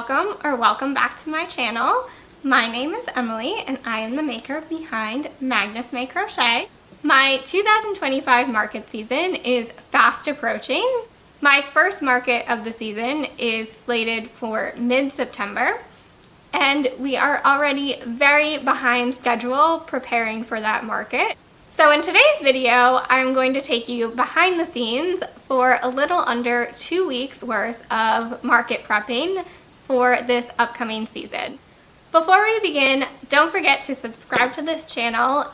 welcome back to my channel. My name is Emily and I am the maker behind Magnus May Crochet. My 2025 market season is fast approaching. My first market of the season is slated for mid-September, and we are already very behind schedule preparing for that market. So in today's video, I'm going to take you behind the scenes for a little under 2 weeks worth of market prepping for this upcoming season. Before we begin, don't forget to subscribe to this channel,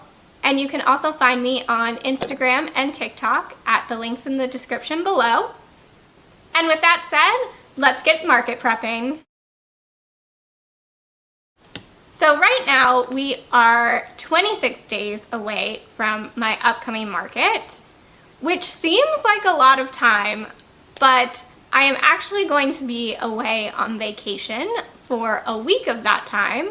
and you can also find me on Instagram and TikTok at the links in the description below. And with that said, let's get market prepping. So right now we are 26 days away from my upcoming market, which seems like a lot of time, but I am actually going to be away on vacation for a week of that time.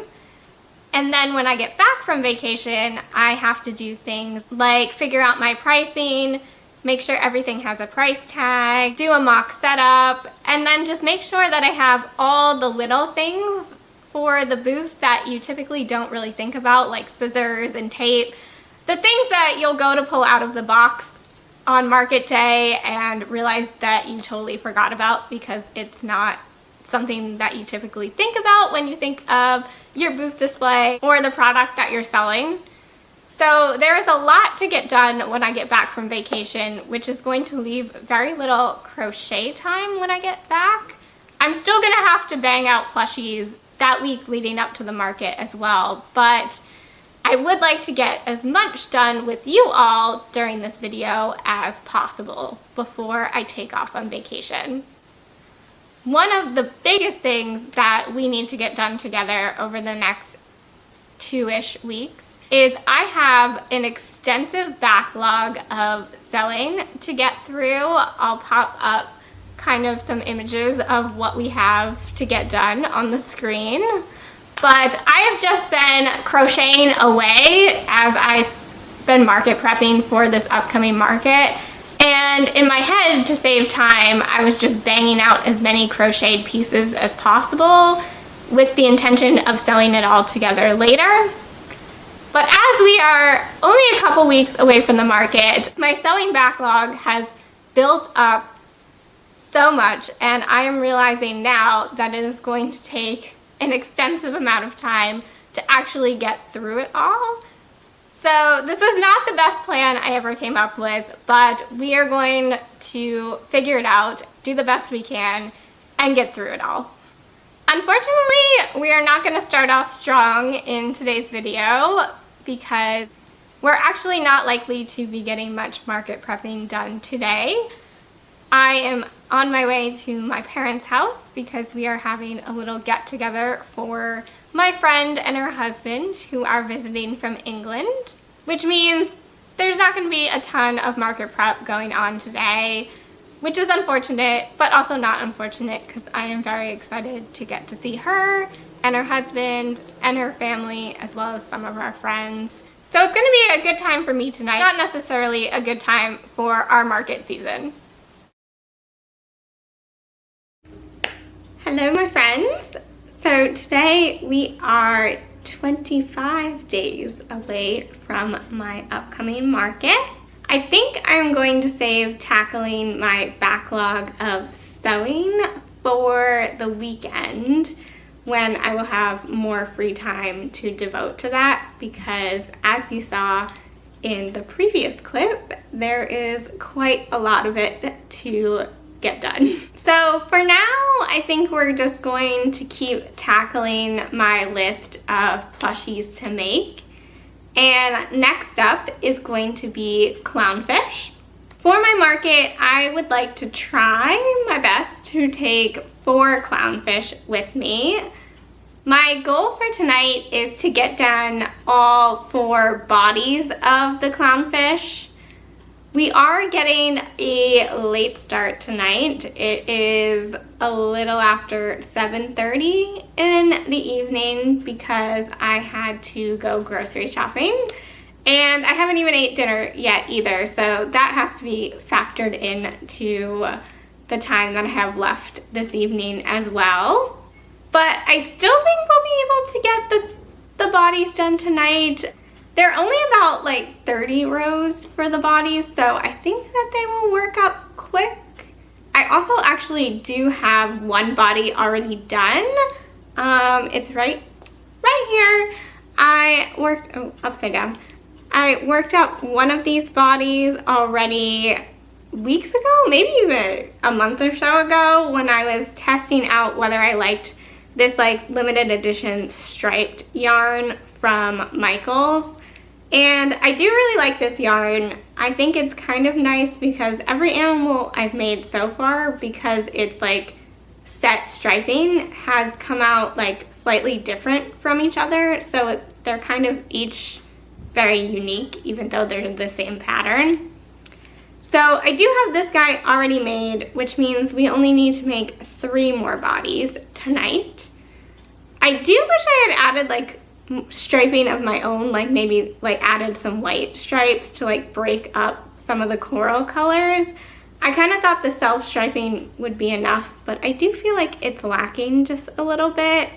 And then when I get back from vacation, I have to do things like figure out my pricing, make sure everything has a price tag, do a mock setup, and then just make sure that I have all the little things for the booth that you typically don't really think about, like scissors and tape, the things that you'll go to pull out of the box on market day and realize that you totally forgot about because it's not something that you typically think about when you think of your booth display or the product that you're selling. So there is a lot to get done when I get back from vacation, which is going to leave very little crochet time when I get back. I'm still gonna have to bang out plushies that week leading up to the market as well, but I would like to get as much done with you all during this video as possible before I take off on vacation. One of the biggest things that we need to get done together over the next 2-ish weeks is I have an extensive backlog of sewing to get through. I'll pop up kind of some images of what we have to get done on the screen. But I have just been crocheting away as I've been market prepping for this upcoming market. And in my head, to save time, I was just banging out as many crocheted pieces as possible with the intention of sewing it all together later. But as we are only a couple weeks away from the market, my sewing backlog has built up so much, and I am realizing now that it is going to take an extensive amount of time to actually get through it all. So this is not the best plan I ever came up with, but we are going to figure it out, do the best we can, and get through it all. Unfortunately, we are not going to start off strong in today's video because we're actually not likely to be getting much market prepping done today. I am on my way to my parents' house because we are having a little get-together for my friend and her husband who are visiting from England, which means there's not going to be a ton of market prep going on today, which is unfortunate, but also not unfortunate because I am very excited to get to see her and her husband and her family as well as some of our friends. So it's going to be a good time for me tonight, not necessarily a good time for our market season. Hello my friends! So today we are 25 days away from my upcoming market. I think I'm going to save tackling my backlog of sewing for the weekend when I will have more free time to devote to that, because as you saw in the previous clip, there is quite a lot of it to get done. So for now, I think we're just going to keep tackling my list of plushies to make. And next up is going to be clownfish. For my market, I would like to try my best to take 4 clownfish with me. My goal for tonight is to get done all 4 bodies of the clownfish. We are getting a late start tonight. It is a little after 7:30 in the evening because I had to go grocery shopping, and I haven't even ate dinner yet either, so that has to be factored into the time that I have left this evening as well. but I still think we'll be able to get the bodies done tonight. They're only about like 30 rows for the bodies, so I think that they will work up quick. I also actually do have one body already done. It's right here. Upside down. I worked up one of these bodies already weeks ago, maybe even a month or so ago, when I was testing out whether I liked this like limited edition striped yarn from Michaels. And I do really like this yarn. I think it's kind of nice because every animal I've made so far, because it's like set striping, has come out like slightly different from each other. So they're kind of each very unique, even though they're the same pattern. So I do have this guy already made, which means we only need to make 3 more bodies tonight. I do wish I had added like striping of my own, like maybe like added some white stripes to like break up some of the coral colors. I kind of thought the self-striping would be enough, but I do feel like it's lacking just a little bit.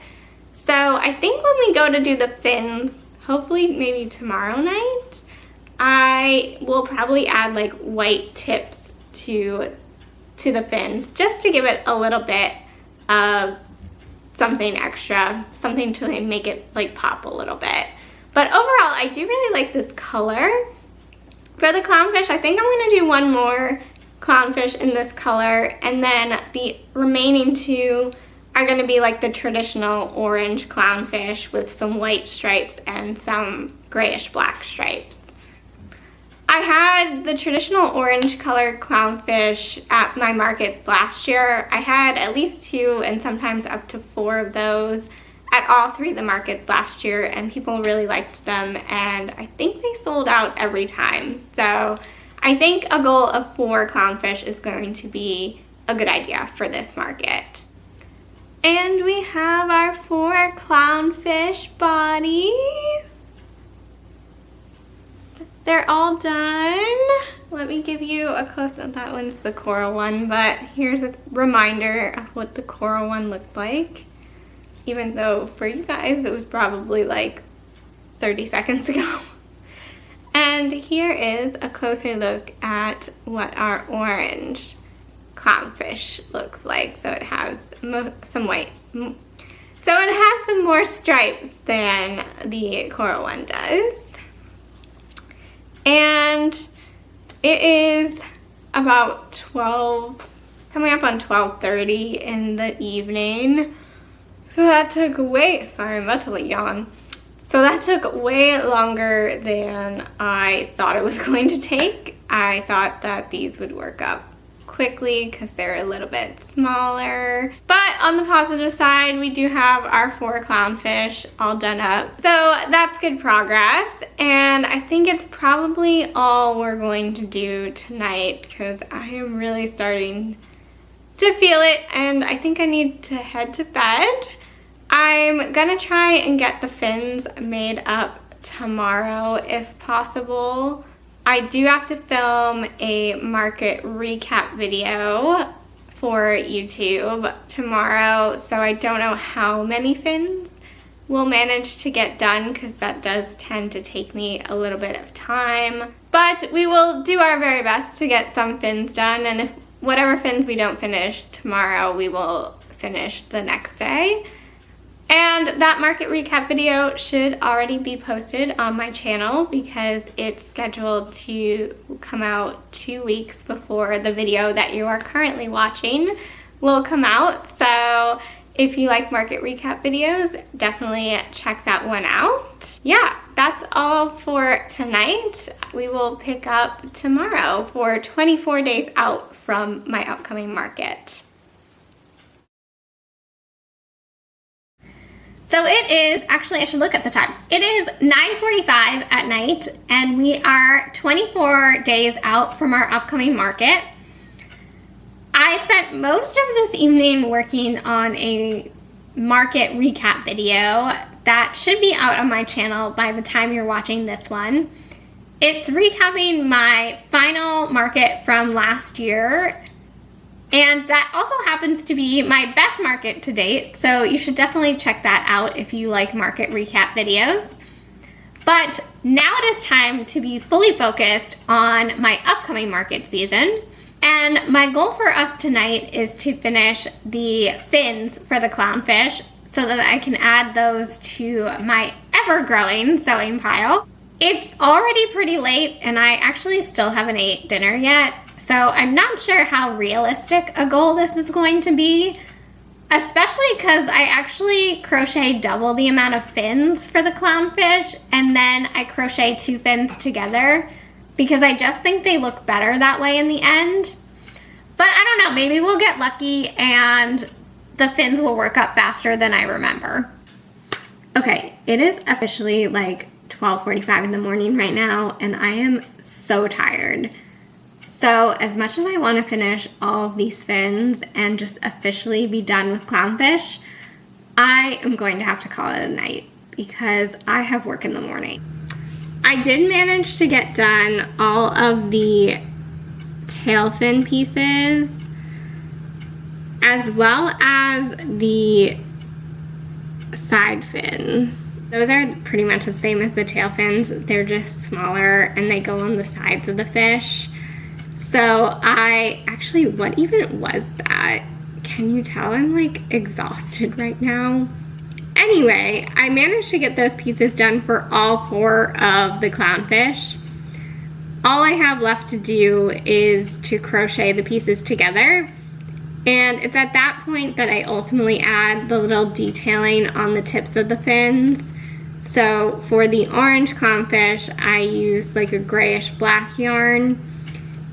So I think when we go to do the fins, hopefully maybe tomorrow night, I will probably add like white tips to the fins just to give it a little bit of something extra, something to like make it like pop a little bit. But overall, I do really like this color. For the clownfish, I think I'm going to do one more clownfish in this color, and then the remaining 2 are going to be like the traditional orange clownfish with some white stripes and some grayish black stripes. I had the traditional orange colored clownfish at my markets last year. I had at least 2 and sometimes up to 4 of those at all 3 of the markets last year, and people really liked them, and I think they sold out every time. So I think a goal of 4 clownfish is going to be a good idea for this market. And we have our 4 clownfish bodies. They're all done. Let me give you a close-up. That one's the coral one, but here's a reminder of what the coral one looked like. Even though for you guys it was probably like 30 seconds ago. And here is a closer look at what our orange clownfish looks like. So it has some white. So it has some more stripes than the coral one does. And it is about 12, coming up on 12:30 in the evening. So that took sorry, I'm about to like yawn. So that took way longer than I thought it was going to take. I thought that these would work up quickly because they're a little bit smaller. But on the positive side, we do have our 4 clownfish all done up. So that's good progress. And I think it's probably all we're going to do tonight because I am really starting to feel it, and I think I need to head to bed. I'm gonna try and get the fins made up tomorrow if possible. I do have to film a market recap video for YouTube tomorrow, so I don't know how many fins we'll manage to get done because that does tend to take me a little bit of time. But we will do our very best to get some fins done, and if whatever fins we don't finish tomorrow, we will finish the next day. And that market recap video should already be posted on my channel because it's scheduled to come out 2 weeks before the video that you are currently watching will come out. So if you like market recap videos, definitely check that one out. Yeah, that's all for tonight. We will pick up tomorrow for 24 days out from my upcoming market. So it is, actually I should look at the time. It is 9:45 at night and we are 24 days out from our upcoming market. I spent most of this evening working on a market recap video that should be out on my channel by the time you're watching this one. It's recapping my final market from last year, And that also happens to be my best market to date, so you should definitely check that out if you like market recap videos. But now it is time to be fully focused on my upcoming market season. And my goal for us tonight is to finish the fins for the clownfish so that I can add those to my ever-growing sewing pile. It's already pretty late and I actually still haven't ate dinner yet, so I'm not sure how realistic a goal this is going to be, especially because I actually crochet double the amount of fins for the clownfish and then I crochet 2 fins together because I just think they look better that way in the end. But I don't know, maybe we'll get lucky and the fins will work up faster than I remember. Okay, it is officially like 12:45 in the morning right now and I am so tired. So as much as I want to finish all of these fins and just officially be done with clownfish, I am going to have to call it a night because I have work in the morning. I did manage to get done all of the tail fin pieces as well as the side fins. Those are pretty much the same as the tail fins. They're just smaller and they go on the sides of the fish. So what even was that? Can you tell I'm like exhausted right now? Anyway, I managed to get those pieces done for all 4 of the clownfish. All I have left to do is to crochet the pieces together. And it's at that point that I ultimately add the little detailing on the tips of the fins. So for the orange clownfish, I use like a grayish black yarn.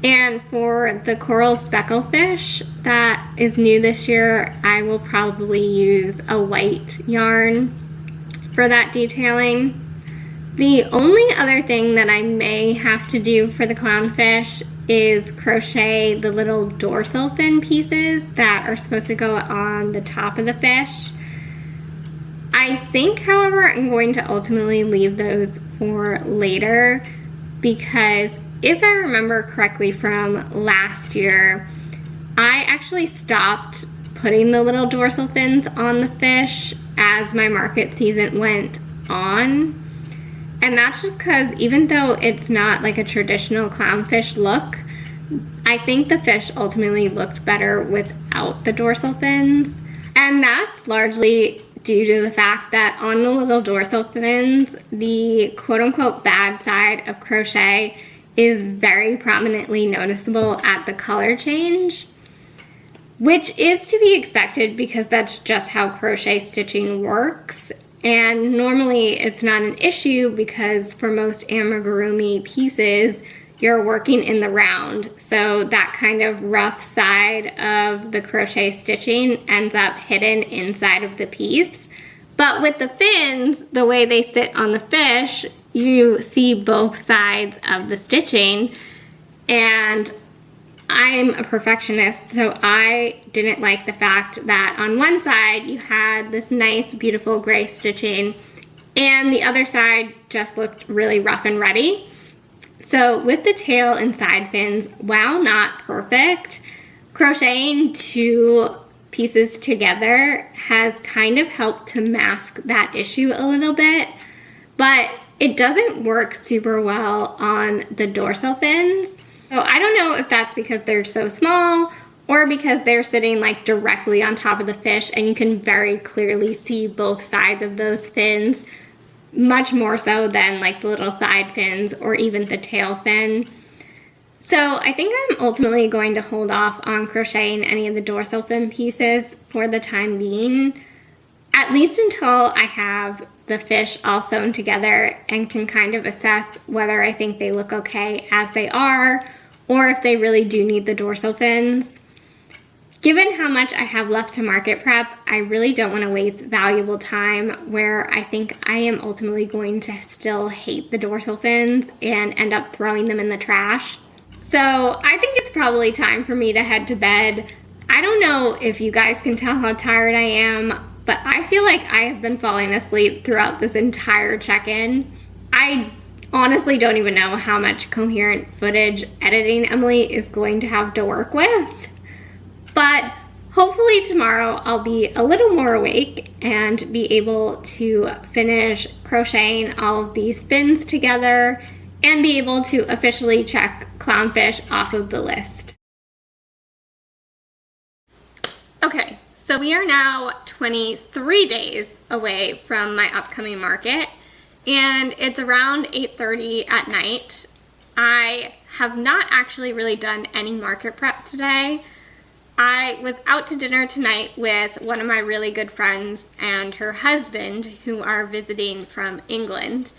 And for the coral specklefish that is new this year, I will probably use a white yarn for that detailing. The only other thing that I may have to do for the clownfish is crochet the little dorsal fin pieces that are supposed to go on the top of the fish. I think, however, I'm going to ultimately leave those for later because if I remember correctly from last year, I actually stopped putting the little dorsal fins on the fish as my market season went on. And that's just because even though it's not like a traditional clownfish look, I think the fish ultimately looked better without the dorsal fins. And that's largely due to the fact that on the little dorsal fins, the quote-unquote bad side of crochet is very prominently noticeable at the color change, which is to be expected because that's just how crochet stitching works. And normally it's not an issue because for most amigurumi pieces, you're working in the round. So that kind of rough side of the crochet stitching ends up hidden inside of the piece. But with the fins, the way they sit on the fish, you see both sides of the stitching, and I'm a perfectionist, so I didn't like the fact that on one side you had this nice, beautiful gray stitching, and the other side just looked really rough and ready. So with the tail and side fins, while not perfect, crocheting 2 pieces together has kind of helped to mask that issue a little bit, but it doesn't work super well on the dorsal fins. So I don't know if that's because they're so small or because they're sitting like directly on top of the fish and you can very clearly see both sides of those fins, much more so than like the little side fins or even the tail fin. So I think I'm ultimately going to hold off on crocheting any of the dorsal fin pieces for the time being, at least until I have the fish all sewn together and can kind of assess whether I think they look okay as they are or if they really do need the dorsal fins. Given how much I have left to market prep, I really don't want to waste valuable time where I think I am ultimately going to still hate the dorsal fins and end up throwing them in the trash. So I think it's probably time for me to head to bed. I don't know if you guys can tell how tired I am, but I feel like I have been falling asleep throughout this entire check-in. I honestly don't even know how much coherent footage editing Emily is going to have to work with. But hopefully tomorrow I'll be a little more awake and be able to finish crocheting all of these fins together and be able to officially check clownfish off of the list. Okay, so we are now 23 days away from my upcoming market, and it's around 8:30 at night. I have not actually really done any market prep today. I was out to dinner tonight with one of my really good friends and her husband, who are visiting from England,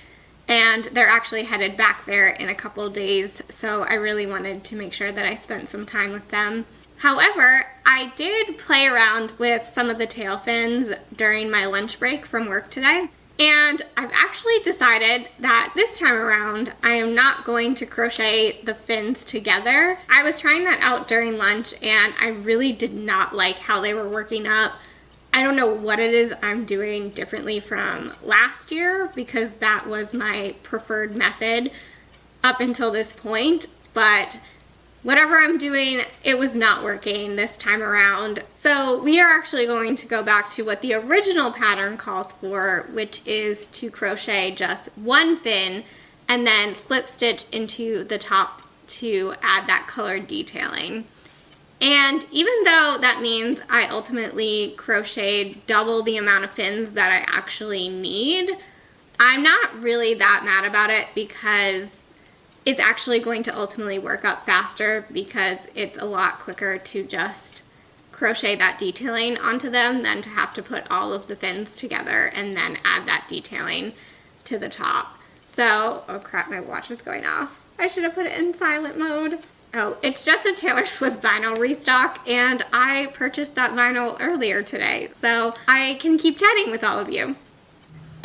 and they're actually headed back there in a couple of days, so I really wanted to make sure that I spent some time with them. However, I did play around with some of the tail fins during my lunch break from work today, and I've actually decided that this time around I am not going to crochet the fins together. I was trying that out during lunch and I really did not like how they were working up. I don't know what it is I'm doing differently from last year, because that was my preferred method up until this point, but whatever I'm doing, it was not working this time around. So we are actually going to go back to what the original pattern calls for, which is to crochet just one fin and then slip stitch into the top to add that colored detailing. And even though that means I ultimately crocheted double the amount of fins that I actually need, I'm not really that mad about it, because it's actually going to ultimately work up faster, because it's a lot quicker to just crochet that detailing onto them than to have to put all of the fins together and then add that detailing to the top. So, oh crap, my watch is going off. I should have put it in silent mode. Oh, it's just a Taylor Swift vinyl restock, and I purchased that vinyl earlier today, so I can keep chatting with all of you.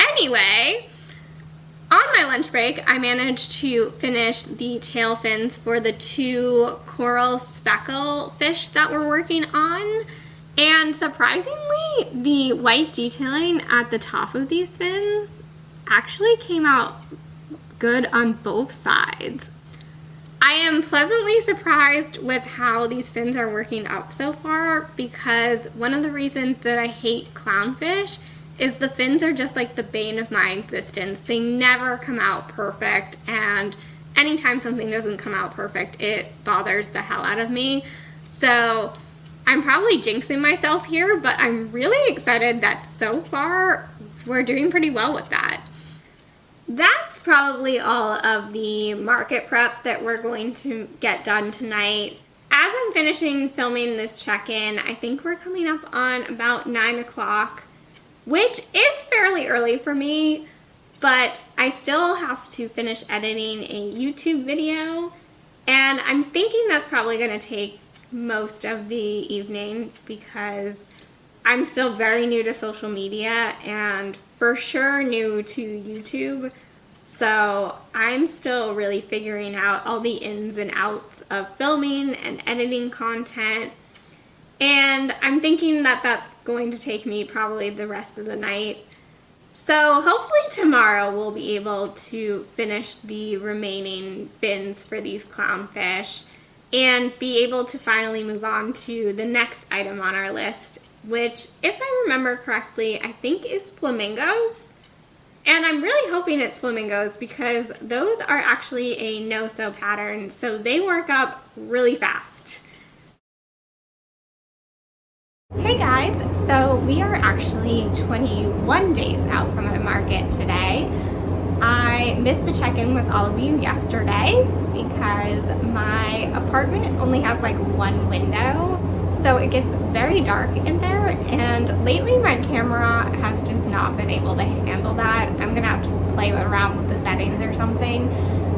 Anyway, on my lunch break, I managed to finish the tail fins for the 2 coral speckle fish that we're working on. And surprisingly, the white detailing at the top of these fins actually came out good on both sides. I am pleasantly surprised with how these fins are working up so far, because one of the reasons that I hate clownfish is the fins are just like the bane of my existence. They never come out perfect, and anytime something doesn't come out perfect, it bothers the hell out of me. So I'm probably jinxing myself here, but I'm really excited that so far we're doing pretty well with that. That's probably all of the market prep that we're going to get done tonight. As I'm finishing filming this check-in, I think we're coming up on about 9 o'clock. Which is fairly early for me, but I still have to finish editing a YouTube video, and I'm thinking that's probably going to take most of the evening, because I'm still very new to social media and for sure new to YouTube, so I'm still really figuring out all the ins and outs of filming and editing content. And I'm thinking that that's going to take me probably the rest of the night. So hopefully tomorrow we'll be able to finish the remaining fins for these clownfish and be able to finally move on to the next item on our list, which, if I remember correctly, I think is flamingos. And I'm really hoping it's flamingos, because those are actually a no-sew pattern, so they work up really fast. Hey guys, so we are actually 21 days out from the market today. I missed the check-in with all of you yesterday because my apartment only has like one window, so it gets very dark in there, and lately my camera has just not been able to handle that. I'm gonna have to play around with the settings or something.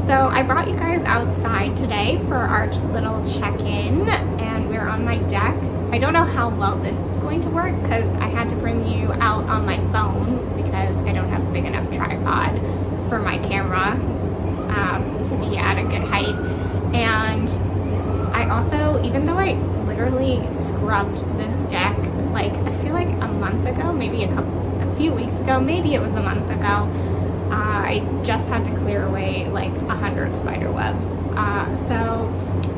So I brought you guys outside today for our little check-in, and we're on my deck. I don't know how well this is going to work, because I had to bring you out on my phone because I don't have a big enough tripod for my camera to be at a good height. And I also, even though I literally scrubbed this deck, like I feel like a month ago, maybe a few weeks ago, maybe it was a month ago, I just had to clear away like 100 spider webs So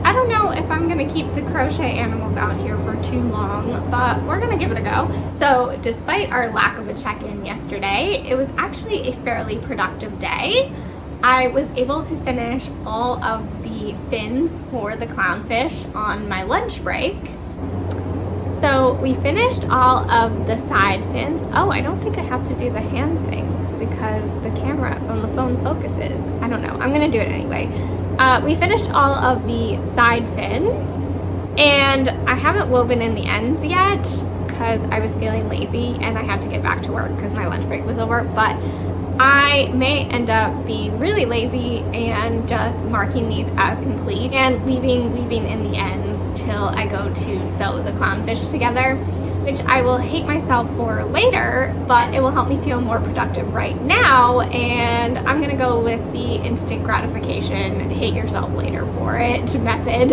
I don't know if I'm gonna keep the crochet animals out here for too long, but we're gonna give it a go. So despite our lack of a check-in yesterday, it was actually a fairly productive day. I was able to finish all of the fins for the clownfish on my lunch break. So we finished all of the side fins. Oh, I don't think I have to do the hand thing because the camera on the phone focuses. I don't know. I'm gonna do it anyway. We finished all of the side fins, and I haven't woven in the ends yet because I was feeling lazy and I had to get back to work because my lunch break was over, but I may end up being really lazy and just marking these as complete and leaving weaving in the ends till I go to sew the clownfish together, which I will hate myself for later, but it will help me feel more productive right now, and I'm gonna go with the instant gratification, hate yourself later for it method.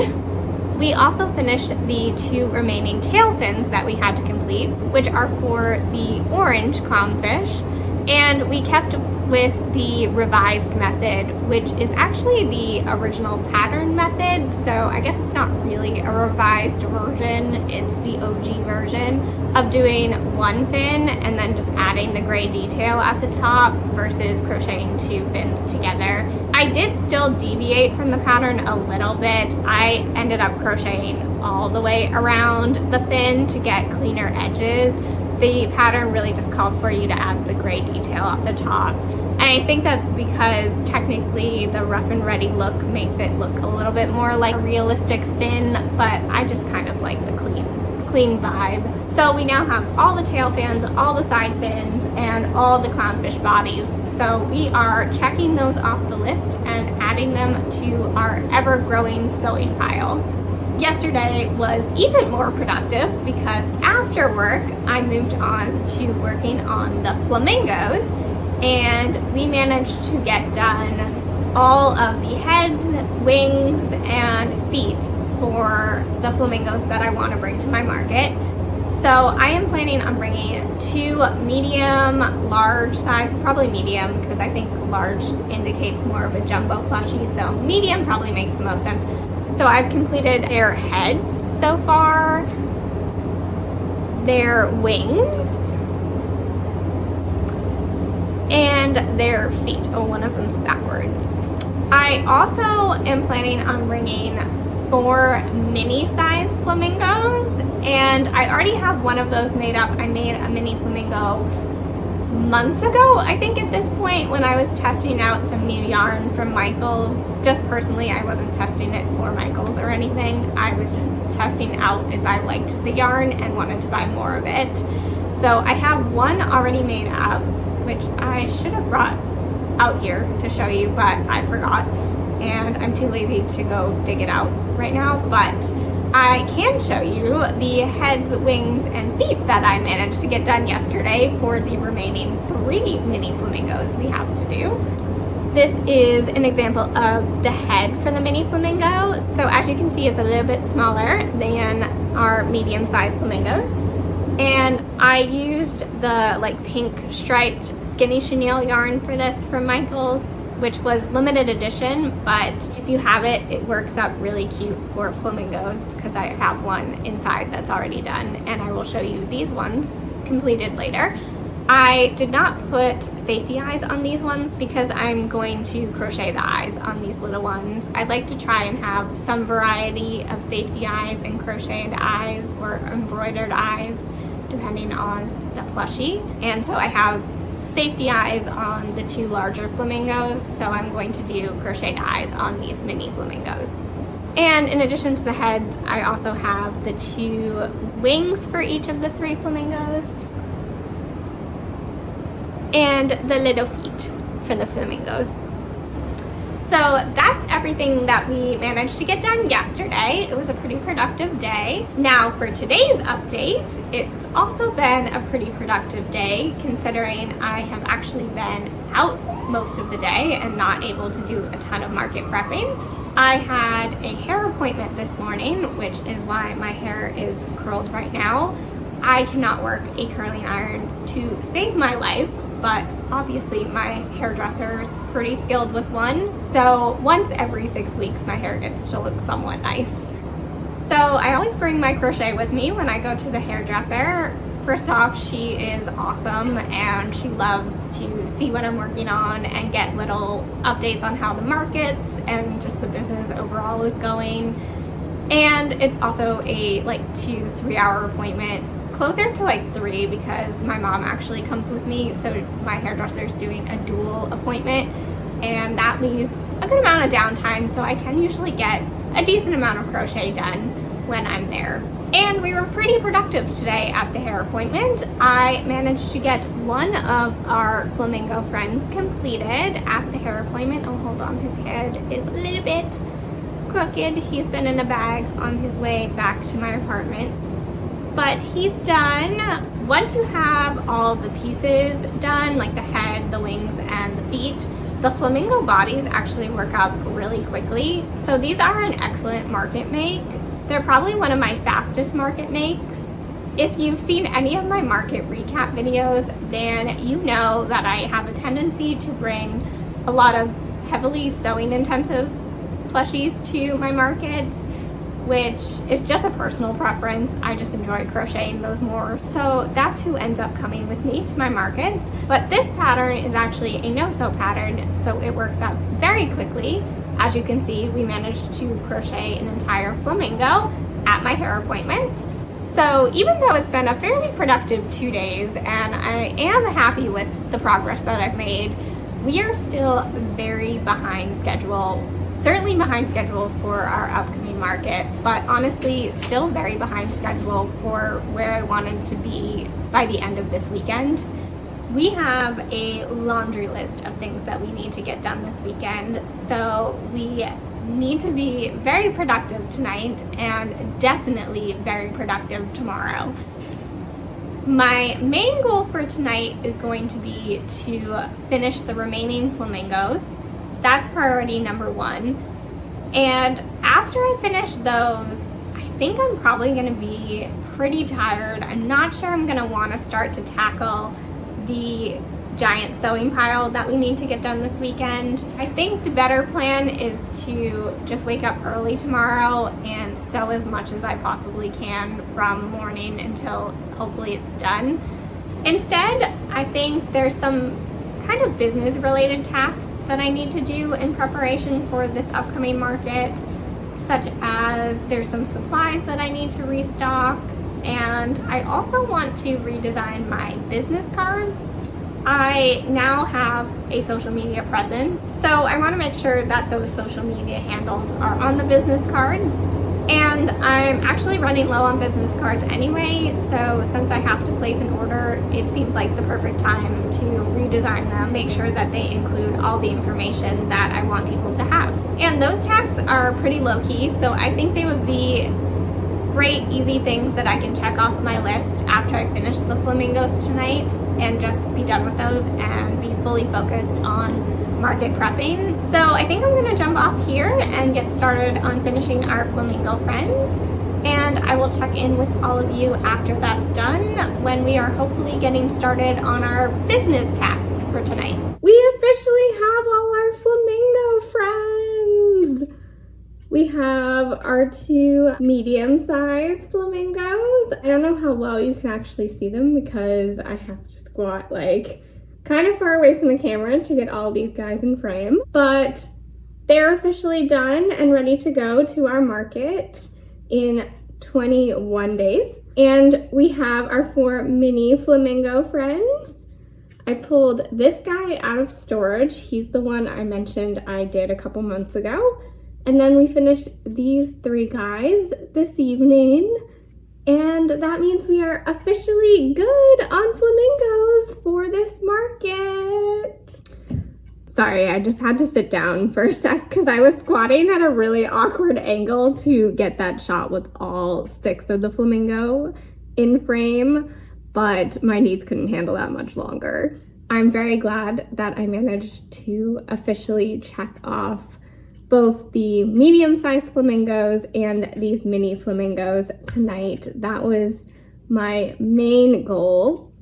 We also finished the 2 remaining tail fins that we had to complete, which are for the orange clownfish, and we kept with the revised method, which is actually the original pattern method, so I guess it's not really a revised version, it's the OG version of doing 1 fin and then just adding the gray detail at the top versus crocheting 2 fins together. I did still deviate from the pattern a little bit. I ended up crocheting all the way around the fin to get cleaner edges. The pattern really just called for you to add the gray detail at the top. And I think that's because technically the rough and ready look makes it look a little bit more like a realistic fin, but I just kind of like the clean vibe. So we now have all the tail fins, all the side fins, and all the clownfish bodies. So we are checking those off the list and adding them to our ever-growing sewing pile. Yesterday was even more productive because after work I moved on to working on the flamingos, and we managed to get done all of the heads, wings, and feet for the flamingos that I want to bring to my market. So I am planning on bringing 2 medium, large size, probably medium because I think large indicates more of a jumbo plushie, so medium probably makes the most sense. So I've completed their heads so far, their wings, and their feet. Oh, one of them's backwards. I also am planning on bringing 4 mini-size flamingos, and I already have one of those made up. I made a mini flamingo months ago, I think at this point, when I was testing out some new yarn from Michaels. Just personally, I wasn't testing it for Michaels or anything. I was just testing out if I liked the yarn and wanted to buy more of it. So I have one already made up, which I should have brought out here to show you, but I forgot, and I'm too lazy to go dig it out right now, but I can show you the heads, wings, and feet that I managed to get done yesterday for the remaining 3 mini flamingos we have to do. This is an example of the head for the mini flamingo. So as you can see, it's a little bit smaller than our medium-sized flamingos. And I used the pink striped skinny chenille yarn for this from Michaels, which was limited edition, but if you have it, it works up really cute for flamingos because I have one inside that's already done, and I will show you these ones completed later. I did not put safety eyes on these ones because I'm going to crochet the eyes on these little ones. I'd like to try and have some variety of safety eyes and crocheted eyes or embroidered eyes depending on the plushie. And so I have safety eyes on the 2 larger flamingos, so I'm going to do crocheted eyes on these mini flamingos. And in addition to the heads, I also have the 2 wings for each of the 3 flamingos, and the little feet for the flamingos. So that's everything that we managed to get done yesterday. It was a pretty productive day. Now for today's update, it's also been a pretty productive day considering I have actually been out most of the day and not able to do a ton of market prepping. I had a hair appointment this morning, which is why my hair is curled right now. I cannot work a curling iron to save my life. but obviously my hairdresser is pretty skilled with one. So once every 6 weeks my hair gets to look somewhat nice. So I always bring my crochet with me when I go to the hairdresser. First off, she is awesome and she loves to see what I'm working on and get little updates on how the markets and just the business overall is going. And it's also a like 2-3 hour appointment, closer to like 3 because my mom actually comes with me, so my hairdresser is doing a dual appointment, and that leaves a good amount of downtime, so I can usually get a decent amount of crochet done when I'm there. And we were pretty productive today at the hair appointment. I managed to get one of our flamingo friends completed at the hair appointment. Oh, hold on, his head is a little bit crooked. He's been in a bag on his way back to my apartment. But he's done. Once you have all the pieces done, like the head, the wings, and the feet, the flamingo bodies actually work up really quickly. So these are an excellent market make. They're probably one of my fastest market makes. If you've seen any of my market recap videos, then you know that I have a tendency to bring a lot of heavily sewing intensive plushies to my markets, which is just a personal preference. I just enjoy crocheting those more. So that's who ends up coming with me to my markets. But this pattern is actually a no-sew pattern, so it works up very quickly. As you can see, we managed to crochet an entire flamingo at my hair appointment. So even though it's been a fairly productive 2 days and I am happy with the progress that I've made, we are still very behind schedule. Certainly behind schedule for our upcoming market, but honestly still very behind schedule for where I wanted to be by the end of this weekend. We have a laundry list of things that we need to get done this weekend, so we need to be very productive tonight and definitely very productive tomorrow. My main goal for tonight is going to be to finish the remaining flamingos. That's priority number 1. And after I finish those, I think I'm probably going to be pretty tired. I'm not sure I'm going to want to start to tackle the giant sewing pile that we need to get done this weekend. I think the better plan is to just wake up early tomorrow and sew as much as I possibly can from morning until hopefully it's done. Instead, I think there's some kind of business related tasks that I need to do in preparation for this upcoming market, such as there's some supplies that I need to restock, and I also want to redesign my business cards. I now have a social media presence, so I want to make sure that those social media handles are on the business cards. And I'm actually running low on business cards anyway, so since I have to place an order, it seems like the perfect time to redesign them, make sure that they include all the information that I want people to have. And those tasks are pretty low-key, so I think they would be great, easy things that I can check off my list after I finish the flamingos tonight and just be done with those and be fully focused on market prepping. So I think I'm going to jump off here and get started on finishing our flamingo friends, and I will check in with all of you after that's done when we are hopefully getting started on our business tasks for tonight. We officially have all our flamingo friends. We have our 2 medium-sized flamingos. I don't know how well you can actually see them because I have to squat like kind of far away from the camera to get all these guys in frame, but they're officially done and ready to go to our market in 21 days. And we have our 4 mini flamingo friends. I pulled this guy out of storage. He's the one I mentioned I did a couple months ago. And then we finished these 3 guys this evening. And that means we are officially good on flamingos for this market. Sorry, I just had to sit down for a sec because I was squatting at a really awkward angle to get that shot with all 6 of the flamingo in frame, but my knees couldn't handle that much longer. I'm very glad that I managed to officially check off both the medium-sized flamingos and these mini flamingos tonight. That was my main goal.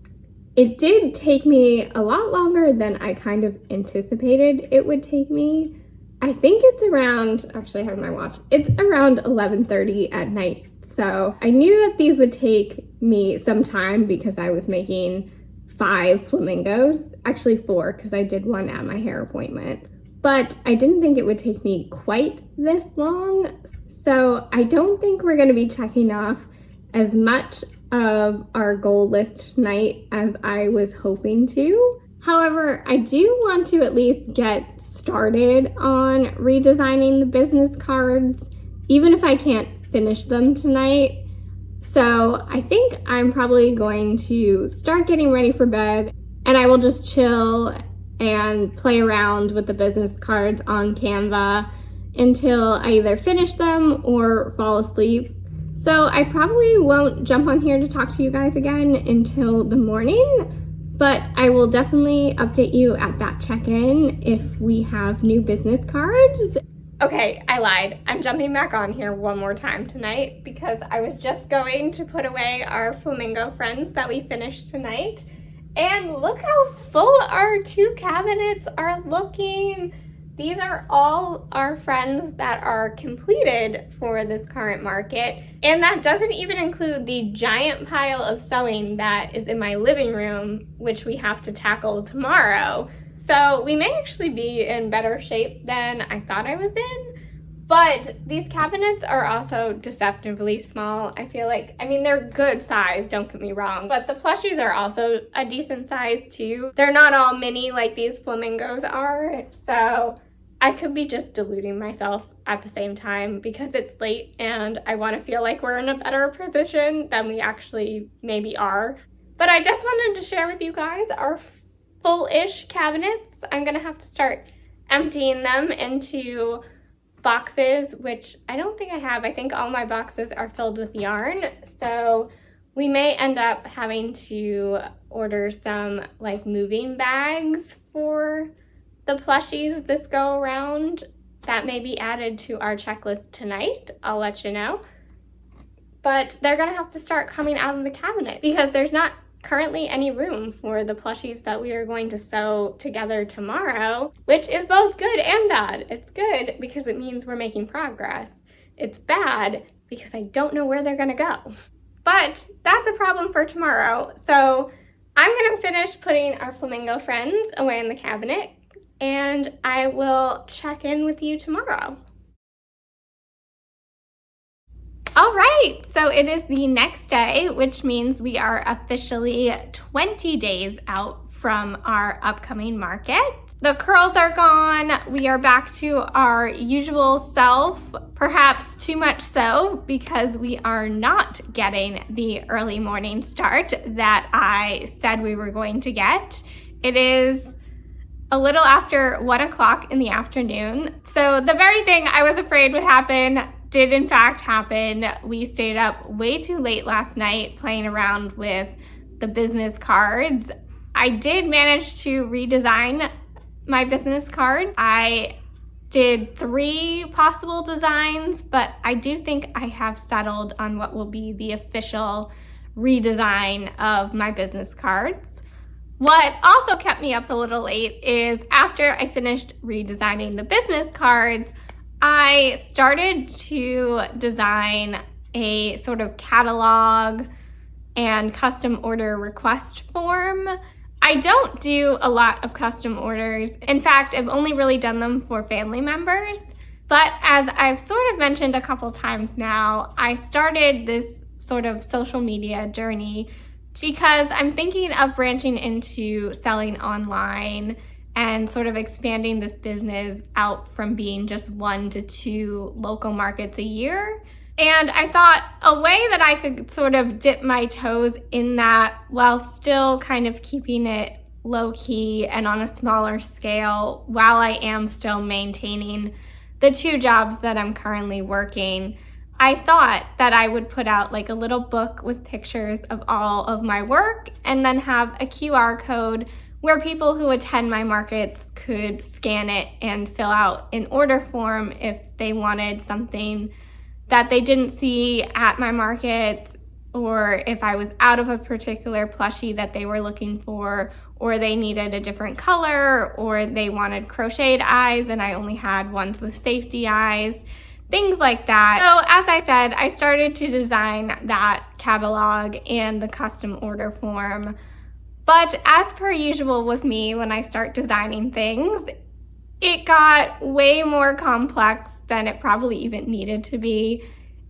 It did take me a lot longer than I kind of anticipated it would take me. I think it's around, actually I have my watch, it's around 11:30 at night. So I knew that these would take me some time because I was making 5 flamingos, actually 4 because I did one at my hair appointment. But I didn't think it would take me quite this long. So I don't think we're gonna be checking off as much of our goal list tonight as I was hoping to. However, I do want to at least get started on redesigning the business cards, even if I can't finish them tonight. So I think I'm probably going to start getting ready for bed, and I will just chill and play around with the business cards on Canva until I either finish them or fall asleep. So I probably won't jump on here to talk to you guys again until the morning, but I will definitely update you at that check-in if we have new business cards. Okay, I lied. I'm jumping back on here one more time tonight because I was just going to put away our flamingo friends that we finished tonight. And look how full our 2 cabinets are looking. These are all our friends that are completed for this current market. And that doesn't even include the giant pile of sewing that is in my living room, which we have to tackle tomorrow. So we may actually be in better shape than I thought I was in. But these cabinets are also deceptively small. I feel like, I mean, they're good size, don't get me wrong, but the plushies are also a decent size too. They're not all mini like these flamingos are, so I could be just deluding myself at the same time because it's late and I want to feel like we're in a better position than we actually maybe are. But I just wanted to share with you guys our full-ish cabinets. I'm gonna have to start emptying them into boxes, which I don't think I have. I think all my boxes are filled with yarn, so we may end up having to order some like moving bags for the plushies this go around. That may be added to our checklist tonight. I'll let you know. But they're gonna have to start coming out of the cabinet because there's not currently any room for the plushies that we are going to sew together tomorrow, which is both good and bad. It's good because it means we're making progress. It's bad because I don't know where they're gonna go. But that's a problem for tomorrow. So I'm gonna finish putting our flamingo friends away in the cabinet and I will check in with you tomorrow. All right, so it is the next day, which means we are officially 20 days out from our upcoming market. The curls are gone. We are back to our usual self, perhaps too much so because we are not getting the early morning start that I said we were going to get. It is a little after 1 o'clock in the afternoon. So the very thing I was afraid would happen did in fact happen. We stayed up way too late last night playing around with the business cards. I did manage to redesign my business cards. I did 3 possible designs, but I do think I have settled on what will be the official redesign of my business cards. What also kept me up a little late is after I finished redesigning the business cards, I started to design a sort of catalog and custom order request form. I don't do a lot of custom orders. In fact, I've only really done them for family members. But as I've sort of mentioned a couple times now, I started this sort of social media journey because I'm thinking of branching into selling online and sort of expanding this business out from being just 1 to 2 local markets a year. And I thought a way that I could sort of dip my toes in that while still kind of keeping it low-key and on a smaller scale while I am still maintaining the 2 jobs that I'm currently working, I thought that I would put out like a little book with pictures of all of my work and then have a QR code where people who attend my markets could scan it and fill out an order form if they wanted something that they didn't see at my markets or if I was out of a particular plushie that they were looking for, or they needed a different color, or they wanted crocheted eyes and I only had ones with safety eyes, things like that. So as I said, I started to design that catalog and the custom order form. But as per usual with me, when I start designing things, it got way more complex than it probably even needed to be.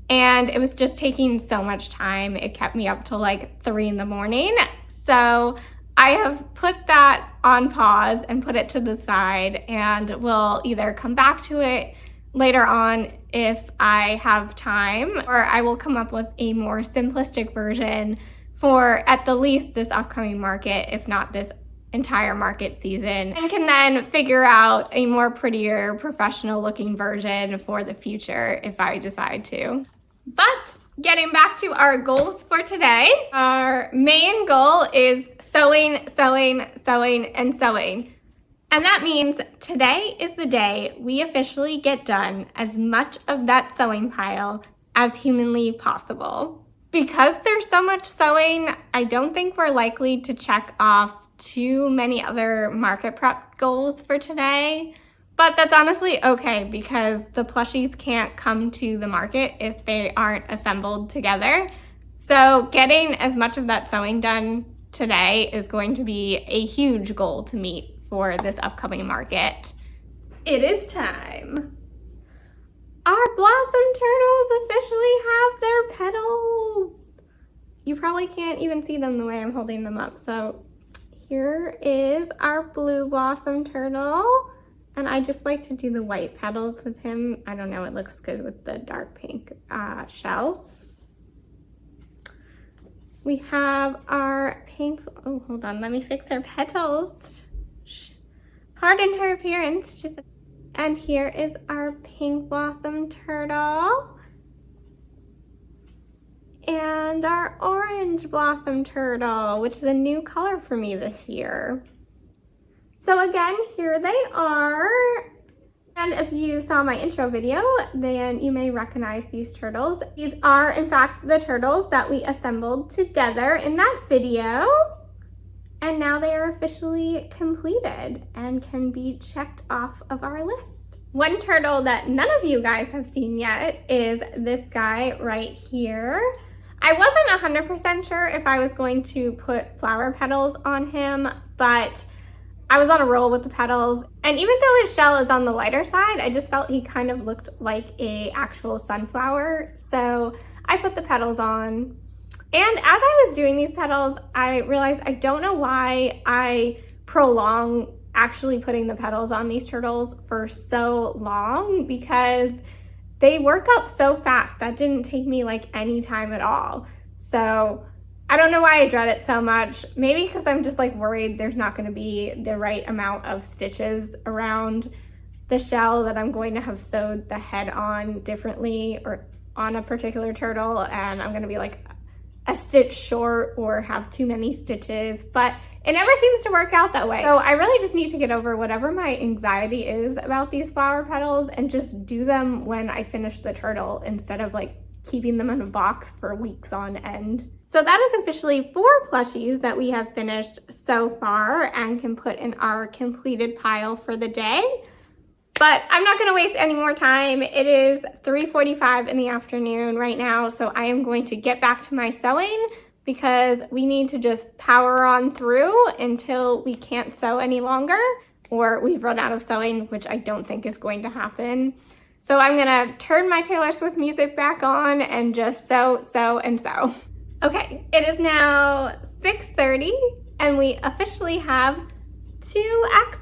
And it was just taking so much time. It kept me up till like 3 in the morning. So I have put that on pause and put it to the side, and will either come back to it later on if I have time, or I will come up with a more simplistic version for at the least this upcoming market, if not this entire market season, and can then figure out a more prettier, professional looking version for the future if I decide to. But getting back to our goals for today, our main goal is sewing, sewing, sewing, and sewing. And that means today is the day we officially get done as much of that sewing pile as humanly possible. Because there's so much sewing, I don't think we're likely to check off too many other market prep goals for today. But that's honestly okay, because the plushies can't come to the market if they aren't assembled together. So getting as much of that sewing done today is going to be a huge goal to meet for this upcoming market. It is time. Our blossom turtles officially have their petals. You probably can't even see them the way I'm holding them up. So here is our blue blossom turtle. And I just like to do the white petals with him. I don't know, it looks good with the dark pink shell. We have our pink, oh, hold on, let me fix her petals. Pardon her appearance. And here is our pink blossom turtle. And our orange blossom turtle, which is a new color for me this year. So again, here they are. And if you saw my intro video, then you may recognize these turtles. These are, in fact, the turtles that we assembled together in that video. And now they are officially completed and can be checked off of our list. One turtle that none of you guys have seen yet is this guy right here. I wasn't 100% sure if I was going to put flower petals on him, but I was on a roll with the petals, and even though his shell is on the lighter side, I just felt he kind of looked like a actual sunflower, so I put the petals on. And as I was doing these petals, I realized I don't know why I prolong actually putting the petals on these turtles for so long, because they work up so fast. That didn't take me like any time at all. So I don't know why I dread it so much. Maybe because I'm just like worried there's not going to be the right amount of stitches around the shell that I'm going to have sewed the head on differently or on a particular turtle, and I'm going to be like a stitch short or have too many stitches, but it never seems to work out that way. So I really just need to get over whatever my anxiety is about these flower petals and just do them when I finish the turtle instead of like keeping them in a box for weeks on end. So that is officially 4 plushies that we have finished so far and can put in our completed pile for the day. But I'm not gonna waste any more time. It is 3:45 in the afternoon right now, so I am going to get back to my sewing because we need to just power on through until we can't sew any longer or we've run out of sewing, which I don't think is going to happen. So I'm gonna turn my Taylor Swift music back on and just sew, sew, and sew. Okay, it is now 6:30 and we officially have 2 axolotls.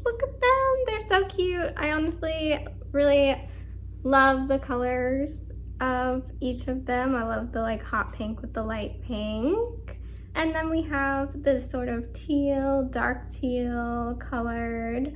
Look at them, they're so cute. I honestly really love the colors of each of them. I love the like hot pink with the light pink. And then we have this sort of teal, dark teal colored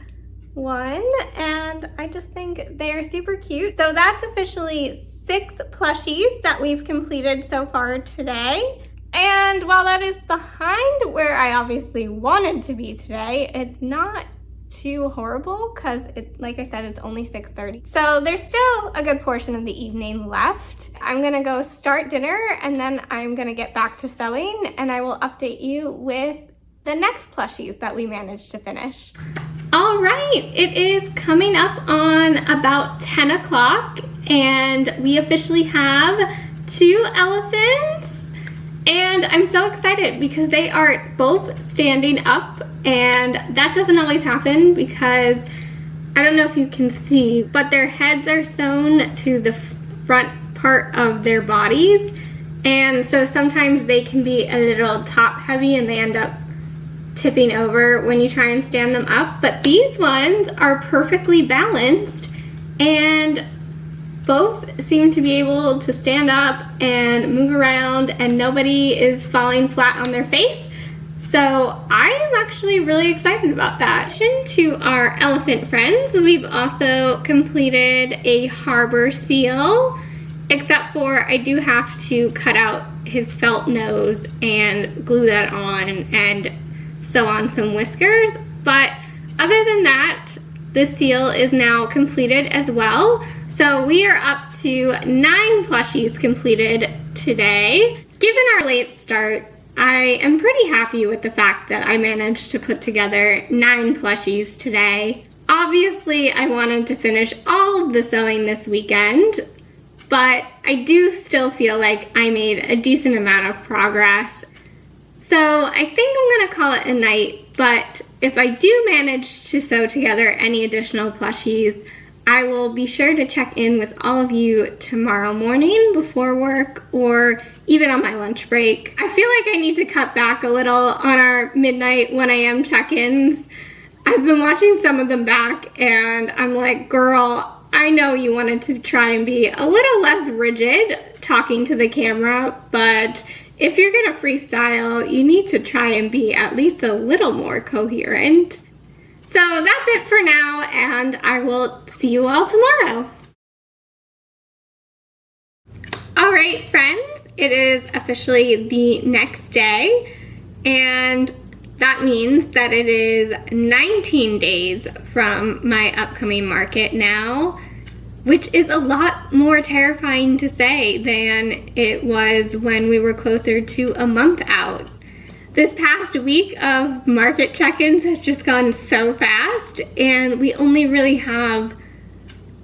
one, and I just think they are super cute. So that's officially 6 plushies that we've completed so far today. And while that is behind where I obviously wanted to be today, it's not too horrible because like I said, it's only 6:30. So there's still a good portion of the evening left. I'm gonna go start dinner and then I'm gonna get back to sewing and I will update you with the next plushies that we managed to finish. All right, it is coming up on about 10 o'clock and we officially have 2 elephants. And I'm so excited because they are both standing up, and that doesn't always happen because I don't know if you can see, but their heads are sewn to the front part of their bodies. And so sometimes they can be a little top heavy and they end up tipping over when you try and stand them up. But these ones are perfectly balanced and both seem to be able to stand up and move around and nobody is falling flat on their face. So I am actually really excited about that. To our elephant friends, we've also completed a harbor seal, except for I do have to cut out his felt nose and glue that on and sew on some whiskers. But other than that, the seal is now completed as well. So we are up to 9 plushies completed today. Given our late start, I am pretty happy with the fact that I managed to put together 9 plushies today. Obviously, I wanted to finish all of the sewing this weekend, but I do still feel like I made a decent amount of progress. So I think I'm gonna call it a night, but if I do manage to sew together any additional plushies, I will be sure to check in with all of you tomorrow morning before work or even on my lunch break. I feel like I need to cut back a little on our midnight 1 a.m. check-ins. I've been watching some of them back and I'm like, girl, I know you wanted to try and be a little less rigid talking to the camera, but if you're gonna freestyle, you need to try and be at least a little more coherent. So that's it for now, and I will see you all tomorrow. All right, friends, it is officially the next day, and that means that it is 19 days from my upcoming market now, which is a lot more terrifying to say than it was when we were closer to a month out. This past week of market check-ins has just gone so fast, and we only really have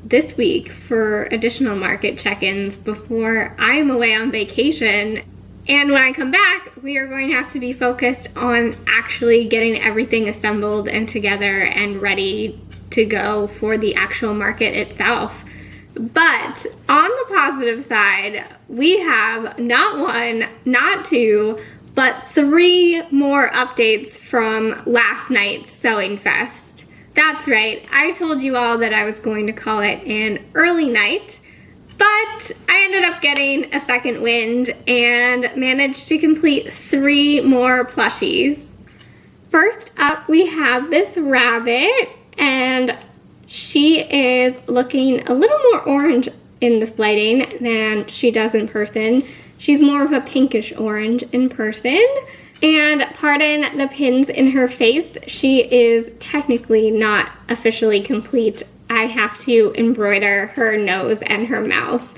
this week for additional market check-ins before I'm away on vacation. And when I come back, we are going to have to be focused on actually getting everything assembled and together and ready to go for the actual market itself. But on the positive side, we have not 1, not 2, but 3 more updates from last night's Sewing Fest. That's right, I told you all that I was going to call it an early night, but I ended up getting a second wind and managed to complete 3 more plushies. First up, we have this rabbit, and she is looking a little more orange in this lighting than she does in person. She's more of a pinkish orange in person. And pardon the pins in her face, she is technically not officially complete. I have to embroider her nose and her mouth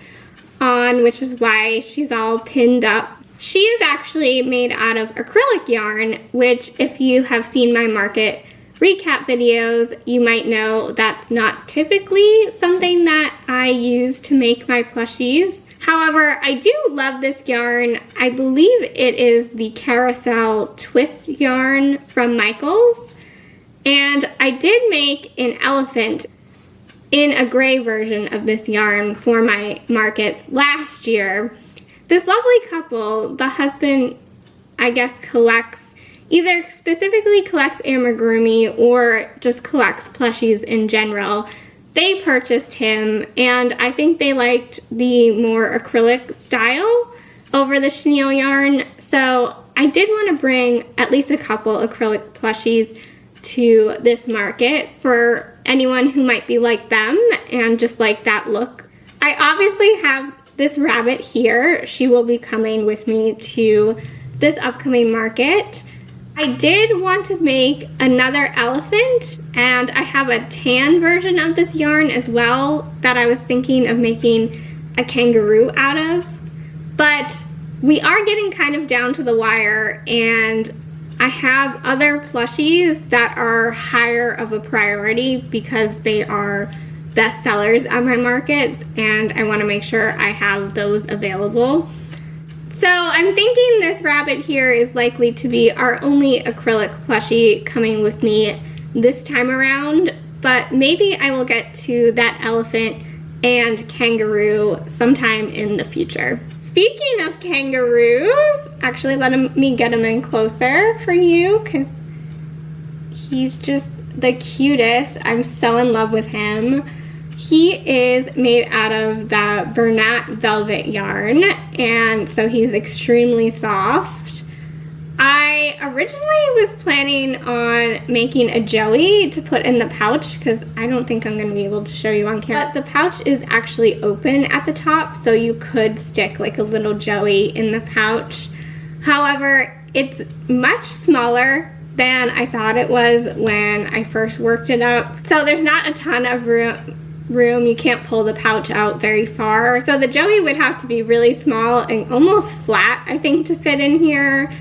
on, which is why she's all pinned up. She is actually made out of acrylic yarn, which if you have seen my market recap videos, you might know that's not typically something that I use to make my plushies. However, I do love this yarn. I believe it is the Carousel Twist yarn from Michaels. And I did make an elephant in a gray version of this yarn for my markets last year. This lovely couple, the husband, I guess, either specifically collects amigurumi or just collects plushies in general. They purchased him, and I think they liked the more acrylic style over the chenille yarn. So I did want to bring at least a couple acrylic plushies to this market for anyone who might be like them and just like that look. I obviously have this rabbit here. She will be coming with me to this upcoming market. I did want to make another elephant, and I have a tan version of this yarn as well that I was thinking of making a kangaroo out of. But we are getting kind of down to the wire, and I have other plushies that are higher of a priority because they are best sellers at my markets, and I want to make sure I have those available. So I'm thinking this rabbit here is likely to be our only acrylic plushie coming with me this time around, but maybe I will get to that elephant and kangaroo sometime in the future. Speaking of kangaroos, actually let me get him in closer for you because he's just the cutest. I'm so in love with him. He is made out of the Bernat velvet yarn, and so he's extremely soft. I originally was planning on making a joey to put in the pouch because I don't think I'm going to be able to show you on camera. But the pouch is actually open at the top, so you could stick like a little joey in the pouch. However, it's much smaller than I thought it was when I first worked it up. So there's not a ton of room. You can't pull the pouch out very far. So the joey would have to be really small and almost flat, I think, to fit in here.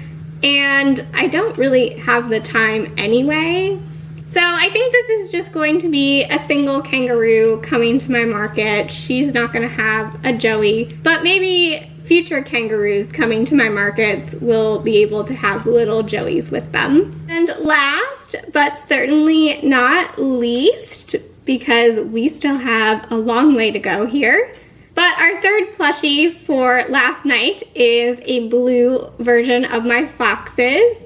And I don't really have the time anyway. So I think this is just going to be a single kangaroo coming to my market. She's not going to have a joey, but maybe future kangaroos coming to my markets will be able to have little joeys with them. And last, but certainly not least, because we still have a long way to go here. But our third plushie for last night is a blue version of my foxes.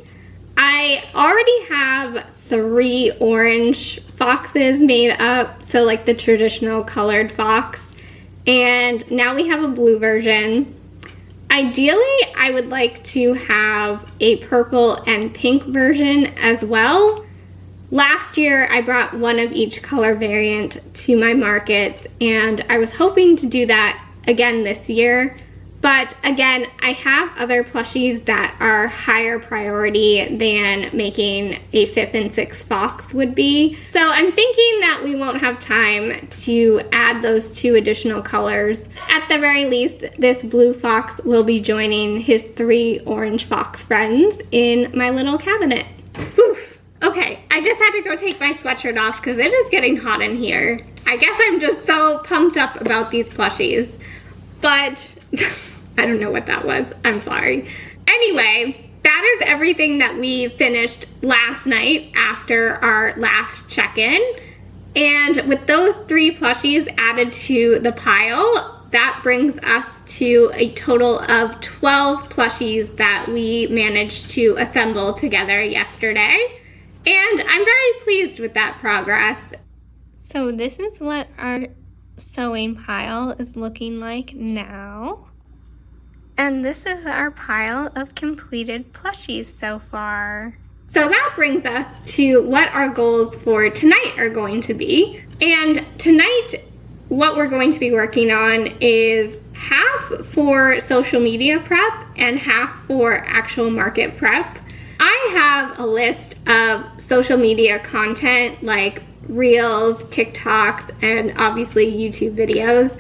I already have 3 orange foxes made up, so like the traditional colored fox. And now we have a blue version. Ideally, I would like to have a purple and pink version as well. Last year, I brought one of each color variant to my markets, and I was hoping to do that again this year. But again, I have other plushies that are higher priority than making a 5th and 6th fox would be. So I'm thinking that we won't have time to add those 2 additional colors. At the very least, this blue fox will be joining his 3 orange fox friends in my little cabinet. Whew. Okay, I just had to go take my sweatshirt off because it is getting hot in here. I guess I'm just so pumped up about these plushies. But I don't know what that was. I'm sorry. Anyway, that is everything that we finished last night after our last check-in. And with those 3 plushies added to the pile, that brings us to a total of 12 plushies that we managed to assemble together yesterday. And I'm very pleased with that progress. So this is what our sewing pile is looking like now. And this is our pile of completed plushies so far. So that brings us to what our goals for tonight are going to be. And tonight, what we're going to be working on is half for social media prep and half for actual market prep. I have a list of social media content like Reels, TikToks, and obviously YouTube videos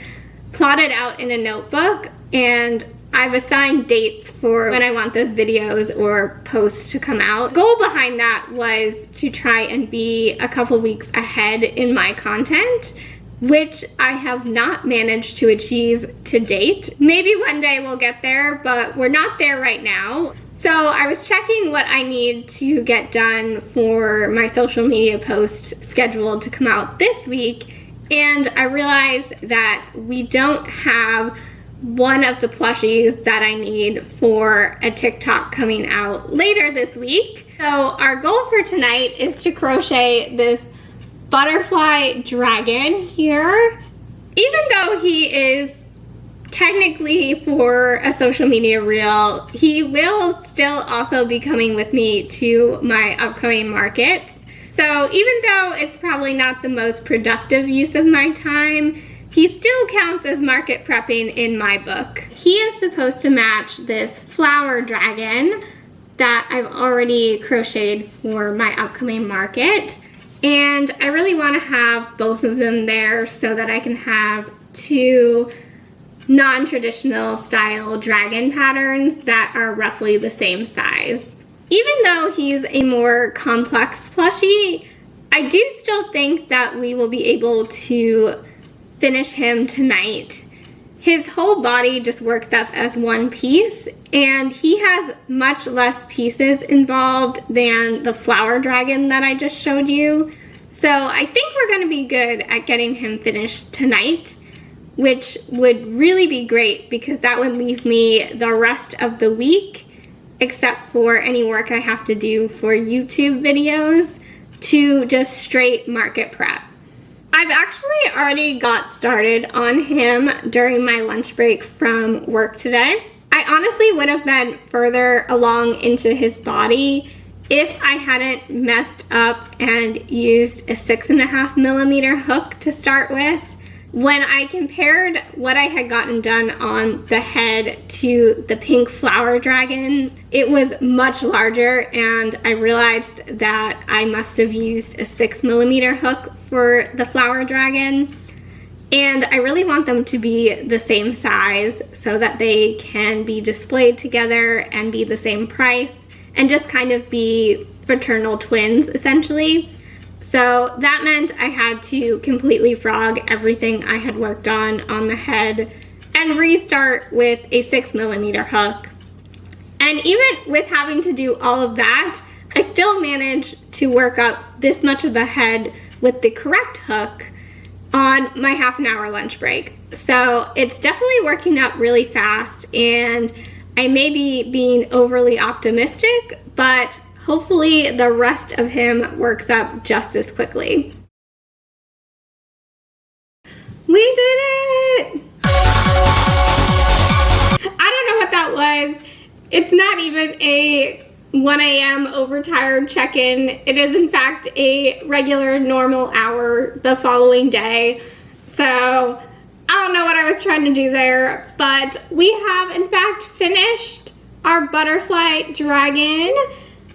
plotted out in a notebook, and I've assigned dates for when I want those videos or posts to come out. The goal behind that was to try and be a couple weeks ahead in my content, which I have not managed to achieve to date. Maybe one day we'll get there, but we're not there right now. So I was checking what I need to get done for my social media posts scheduled to come out this week, and I realized that we don't have one of the plushies that I need for a TikTok coming out later this week. So our goal for tonight is to crochet this butterfly dragon here. Even though he is technically for a social media reel, he will still also be coming with me to my upcoming markets. So even though it's probably not the most productive use of my time, he still counts as market prepping in my book. He is supposed to match this flower dragon, that I've already crocheted for my upcoming market, and I really want to have both of them there so that I can have two non-traditional style dragon patterns that are roughly the same size. Even though he's a more complex plushie, I do still think that we will be able to finish him tonight. His whole body just works up as one piece, and he has much less pieces involved than the flower dragon that I just showed you. So I think we're going to be good at getting him finished tonight, which would really be great because that would leave me the rest of the week, except for any work I have to do for YouTube videos, to just straight market prep. I've actually already got started on him during my lunch break from work today. I honestly would have been further along into his body if I hadn't messed up and used a 6.5mm hook to start with. When I compared what I had gotten done on the head to the pink flower dragon, it was much larger, and I realized that I must have used a 6mm hook for the flower dragon. And I really want them to be the same size so that they can be displayed together and be the same price and just kind of be fraternal twins, essentially. So that meant I had to completely frog everything I had worked on the head and restart with a 6mm hook. And even with having to do all of that, I still managed to work up this much of the head with the correct hook on my half-an-hour lunch break. So it's definitely working up really fast, and I may be being overly optimistic, but hopefully the rest of him works up just as quickly. We did it! I don't know what that was. It's not even a 1 a.m. overtired check-in. It is in fact a regular normal hour the following day. So I don't know what I was trying to do there, but we have in fact finished our butterfly dragon.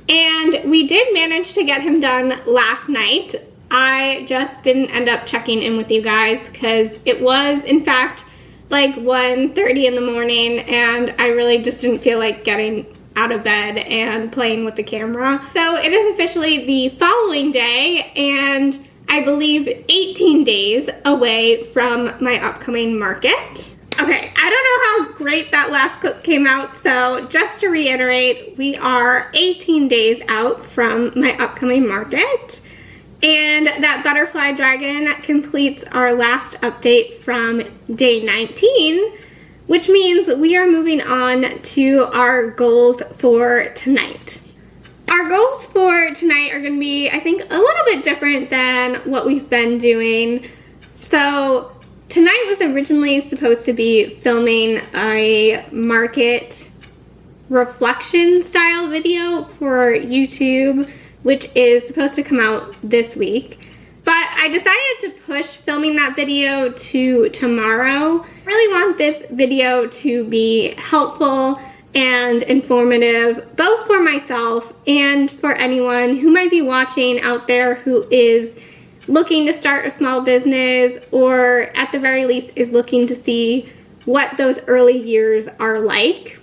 And we did manage to get him done last night. I just didn't end up checking in with you guys because it was, in fact, like 1:30 in the morning, and I really just didn't feel like getting out of bed and playing with the camera. So it is officially the following day, and I believe 18 days away from my upcoming market. Okay, I don't know how great that last clip came out, so just to reiterate, we are 18 days out from my upcoming market, and that butterfly dragon completes our last update from day 19, which means we are moving on to our goals for tonight. Our goals for tonight are going to be, I think, a little bit different than what we've been doing. So tonight was originally supposed to be filming a market reflection style video for YouTube, which is supposed to come out this week. But I decided to push filming that video to tomorrow. I really want this video to be helpful and informative, both for myself and for anyone who might be watching out there who is looking to start a small business, or at the very least is looking to see what those early years are like.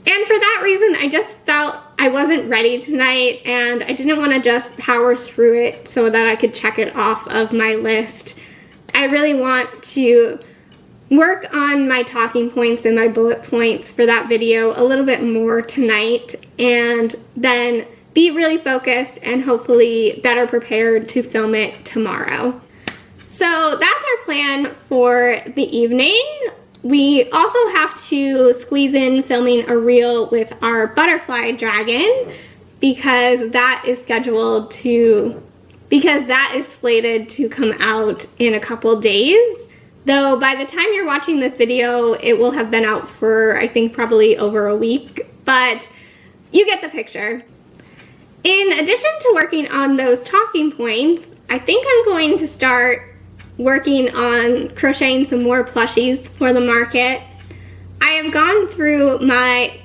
And for that reason, I just felt I wasn't ready tonight, and I didn't want to just power through it so that I could check it off of my list. I really want to work on my talking points and my bullet points for that video a little bit more tonight, and then be really focused and hopefully better prepared to film it tomorrow. So that's our plan for the evening. We also have to squeeze in filming a reel with our butterfly dragon because that is slated to come out in a couple days. Though by the time you're watching this video, it will have been out for, I think, probably over a week, but you get the picture. In addition to working on those talking points, I think I'm going to start working on crocheting some more plushies for the market. I have gone through my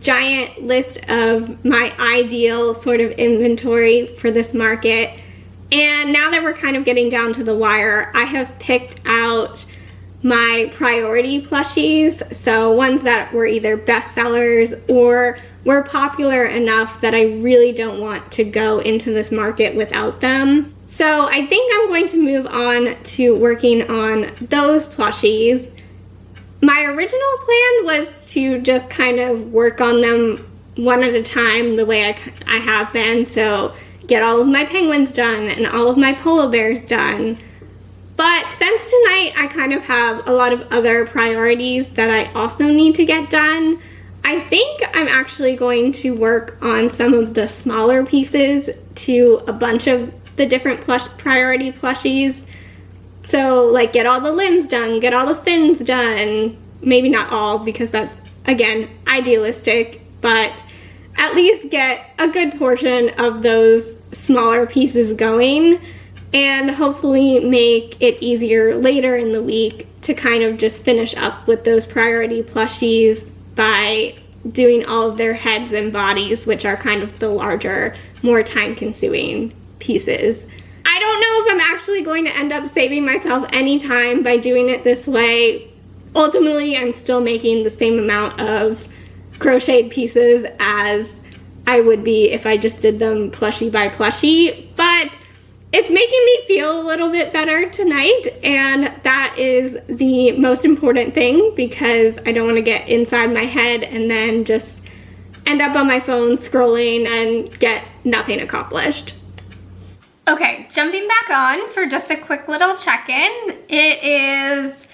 giant list of my ideal sort of inventory for this market. And now that we're kind of getting down to the wire, I have picked out my priority plushies. So ones that were either bestsellers or were popular enough that I really don't want to go into this market without them. So I think I'm going to move on to working on those plushies. My original plan was to just kind of work on them one at a time the way I have been. So get all of my penguins done and all of my polar bears done. But since tonight I kind of have a lot of other priorities that I also need to get done, I think I'm actually going to work on some of the smaller pieces to a bunch of the different priority plushies. So like get all the limbs done, get all the fins done. Maybe not all because that's, again, idealistic, but at least get a good portion of those smaller pieces going and hopefully make it easier later in the week to kind of just finish up with those priority plushies by doing all of their heads and bodies, which are kind of the larger, more time-consuming pieces. I don't know if I'm actually going to end up saving myself any time by doing it this way. Ultimately, I'm still making the same amount of crocheted pieces as I would be if I just did them plushie by plushie, but it's making me feel a little bit better tonight, and that is the most important thing because I don't want to get inside my head and then just end up on my phone scrolling and get nothing accomplished. Okay, jumping back on for just a quick little check-in. It is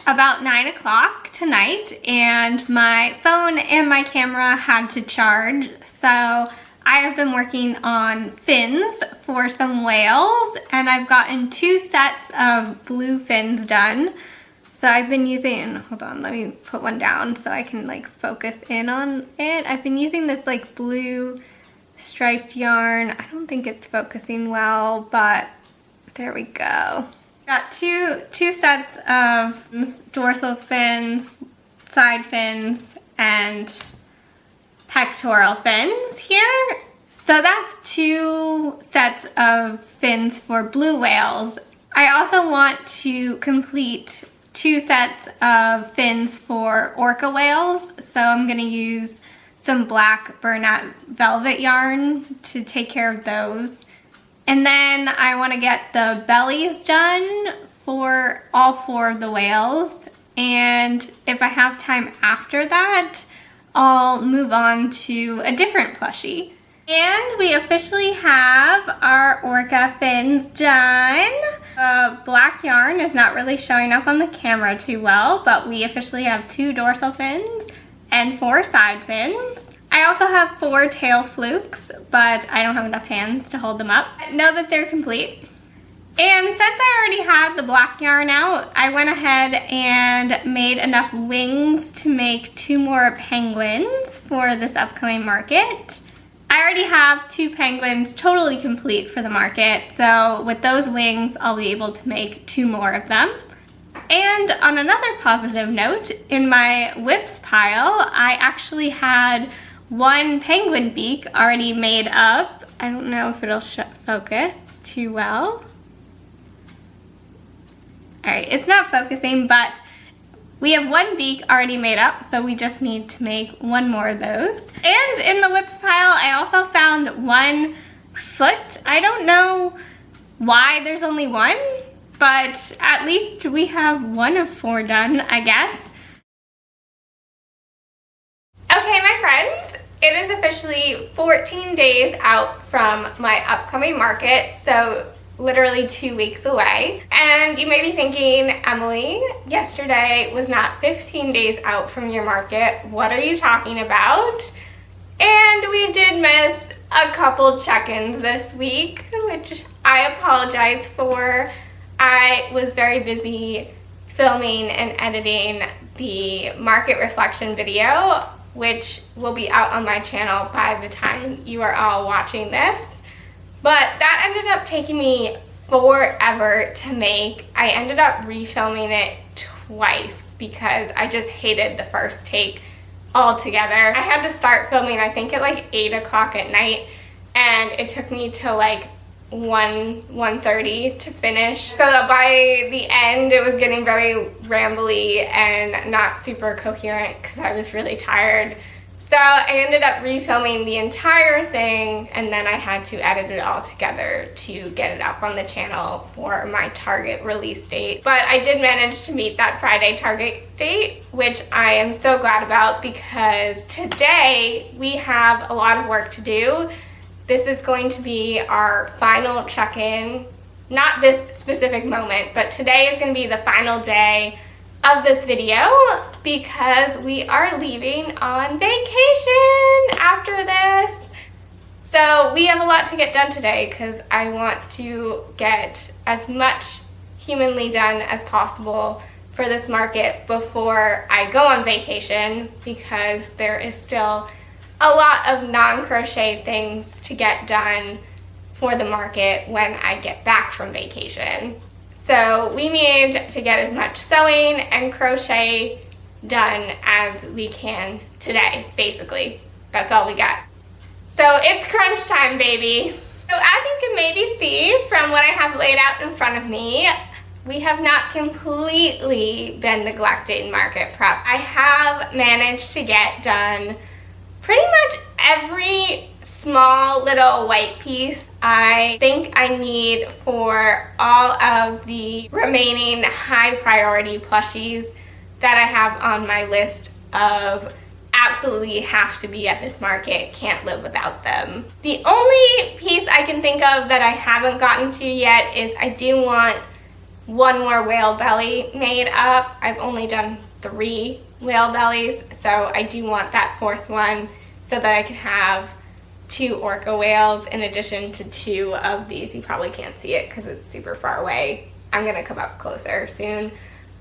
about 9 o'clock tonight and my phone and my camera had to charge, so I have been working on fins for some whales and I've gotten 2 sets of blue fins done. So I've been using, hold on, let me put one down so I can like focus in on it. I've been using this like blue striped yarn. I don't think it's focusing well, but there we go. Got two sets of dorsal fins, side fins, and pectoral fins here. So that's 2 sets of fins for blue whales. I also want to complete 2 sets of fins for orca whales. So I'm going to use some black burlap velvet yarn to take care of those. And then I want to get the bellies done for all 4 of the whales. And if I have time after that, I'll move on to a different plushie. And we officially have our orca fins done. Black yarn is not really showing up on the camera too well, but we officially have 2 dorsal fins and 4 side fins. I also have 4 tail flukes, but I don't have enough hands to hold them up. Now that they're complete. And since I already had the black yarn out, I went ahead and made enough wings to make 2 more penguins for this upcoming market. I already have 2 penguins totally complete for the market, so with those wings, I'll be able to make 2 more of them. And on another positive note, in my whips pile, I actually had 1 penguin beak already made up. I don't know if it'll focus too well. Alright, it's not focusing, but we have 1 beak already made up, so we just need to make 1 more of those. And in the whips pile, I also found 1 foot. I don't know why there's only 1, but at least we have 1 of 4 done, I guess. Okay, my friends, it is officially 14 days out from my upcoming market, so literally 2 weeks away. And you may be thinking, Emily, yesterday was not 15 days out from your market. What are you talking about? And we did miss a couple check-ins this week, which I apologize for. I was very busy filming and editing the market reflection video, which will be out on my channel by the time you are all watching this. But that ended up taking me forever to make. I ended up refilming it twice because I just hated the first take all together. I had to start filming, I think at like 8 o'clock at night, and it took me till like 1:30 to finish. So by the end it was getting very rambly and not super coherent because I was really tired. So I ended up refilming the entire thing, and then I had to edit it all together to get it up on the channel for my Target release date. But I did manage to meet that Friday Target date, which I am so glad about because today we have a lot of work to do. This is going to be our final check-in, not this specific moment, but today is going to be the final day of this video because we are leaving on vacation after this. So we have a lot to get done today because I want to get as much humanly done as possible for this market before I go on vacation, because there is still a lot of non-crochet things to get done for the market when I get back from vacation. So we need to get as much sewing and crochet done as we can today, basically. That's all we got. So it's crunch time, baby. So as you can maybe see from what I have laid out in front of me, we have not completely been neglecting market prep. I have managed to get done pretty much every small little white piece I think I need for all of the remaining high priority plushies that I have on my list of absolutely have to be at this market, can't live without them. The only piece I can think of that I haven't gotten to yet is I do want one more whale belly made up. I've only done 3 whale bellies, so I do want that 4th one so that I can have 2 orca whales in addition to 2 of these. You probably can't see it because it's super far away. I'm gonna come up closer soon.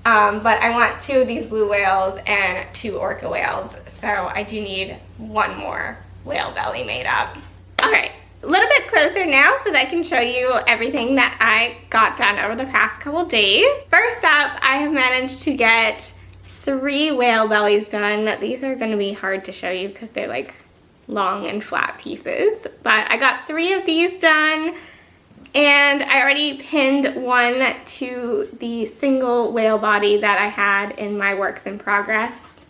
But I want 2 of these blue whales and 2 orca whales. So I do need 1 more whale belly made up. All right, a little bit closer now so that I can show you everything that I got done over the past couple days. First up, I have managed to get 3 whale bellies done. These are gonna be hard to show you because they're like long and flat pieces, but I got 3 of these done, and I already pinned 1 to the single whale body that I had in my works in progress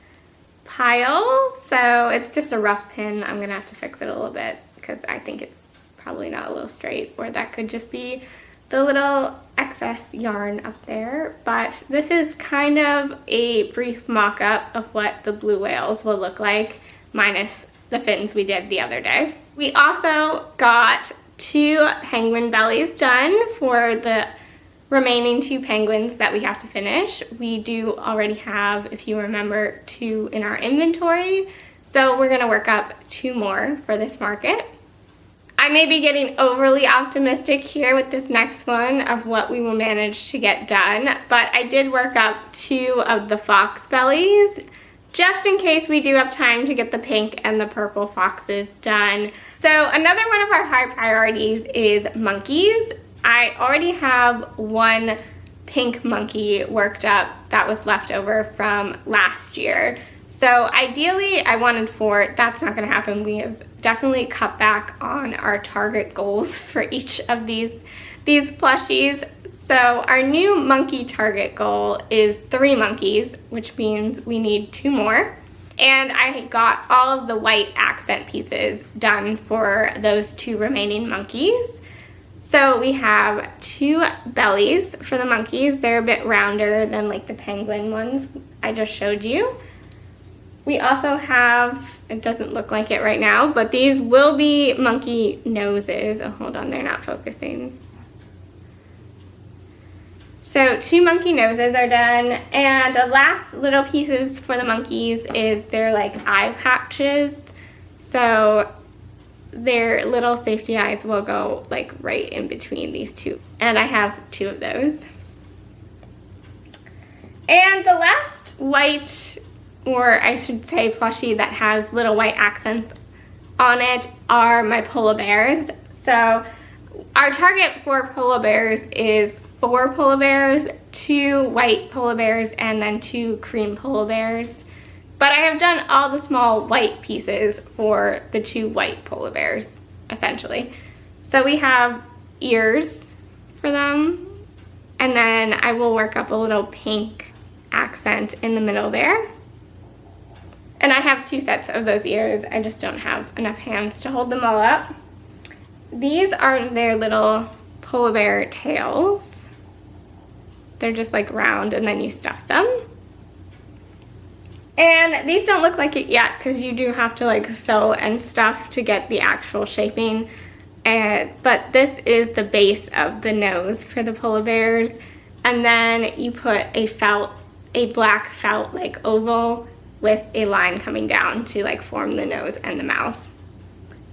pile. So it's just a rough pin. I'm gonna have to fix it a little bit because I think it's probably not a little straight, or that could just be the little excess yarn up there. But this is kind of a brief mock-up of what the blue whales will look like, minus the fins we did the other day. We also got 2 penguin bellies done for the remaining 2 penguins that we have to finish. We do already have, if you remember, 2 in our inventory, so we're gonna work up 2 more for this market. I may be getting overly optimistic here with this next one of what we will manage to get done, but I did work up 2 of the fox bellies just in case we do have time to get the pink and the purple foxes done. So another one of our high priorities is monkeys. I already have 1 pink monkey worked up that was left over from last year. So ideally I wanted 4. That's not gonna happen. We have definitely cut back on our target goals for each of these plushies. So our new monkey target goal is 3 monkeys, which means we need 2 more. And I got all of the white accent pieces done for those 2 remaining monkeys. So we have 2 bellies for the monkeys. They're a bit rounder than like the penguin ones I just showed you. We also have, it doesn't look like it right now, but these will be monkey noses. Oh, hold on, they're not focusing. So 2 monkey noses are done, and the last little pieces for the monkeys is their like eye patches. So their little safety eyes will go like right in between these 2. And I have 2 of those. And the last white, or I should say plushie that has little white accents on it, are my polar bears. So our target for polar bears is 4 polar bears, 2 white polar bears, and then 2 cream polar bears But I have done all the small white pieces for the 2 white polar bears, essentially. So we have ears for them, and then I will work up a little pink accent in the middle there. And I have 2 sets of those ears. I just don't have enough hands to hold them all up. These are their little polar bear tails. They're just like round, and then you stuff them. And these don't look like it yet because you do have to like sew and stuff to get the actual shaping. But this is the base of the nose for the polar bears. And then you put a black felt like oval with a line coming down to like form the nose and the mouth.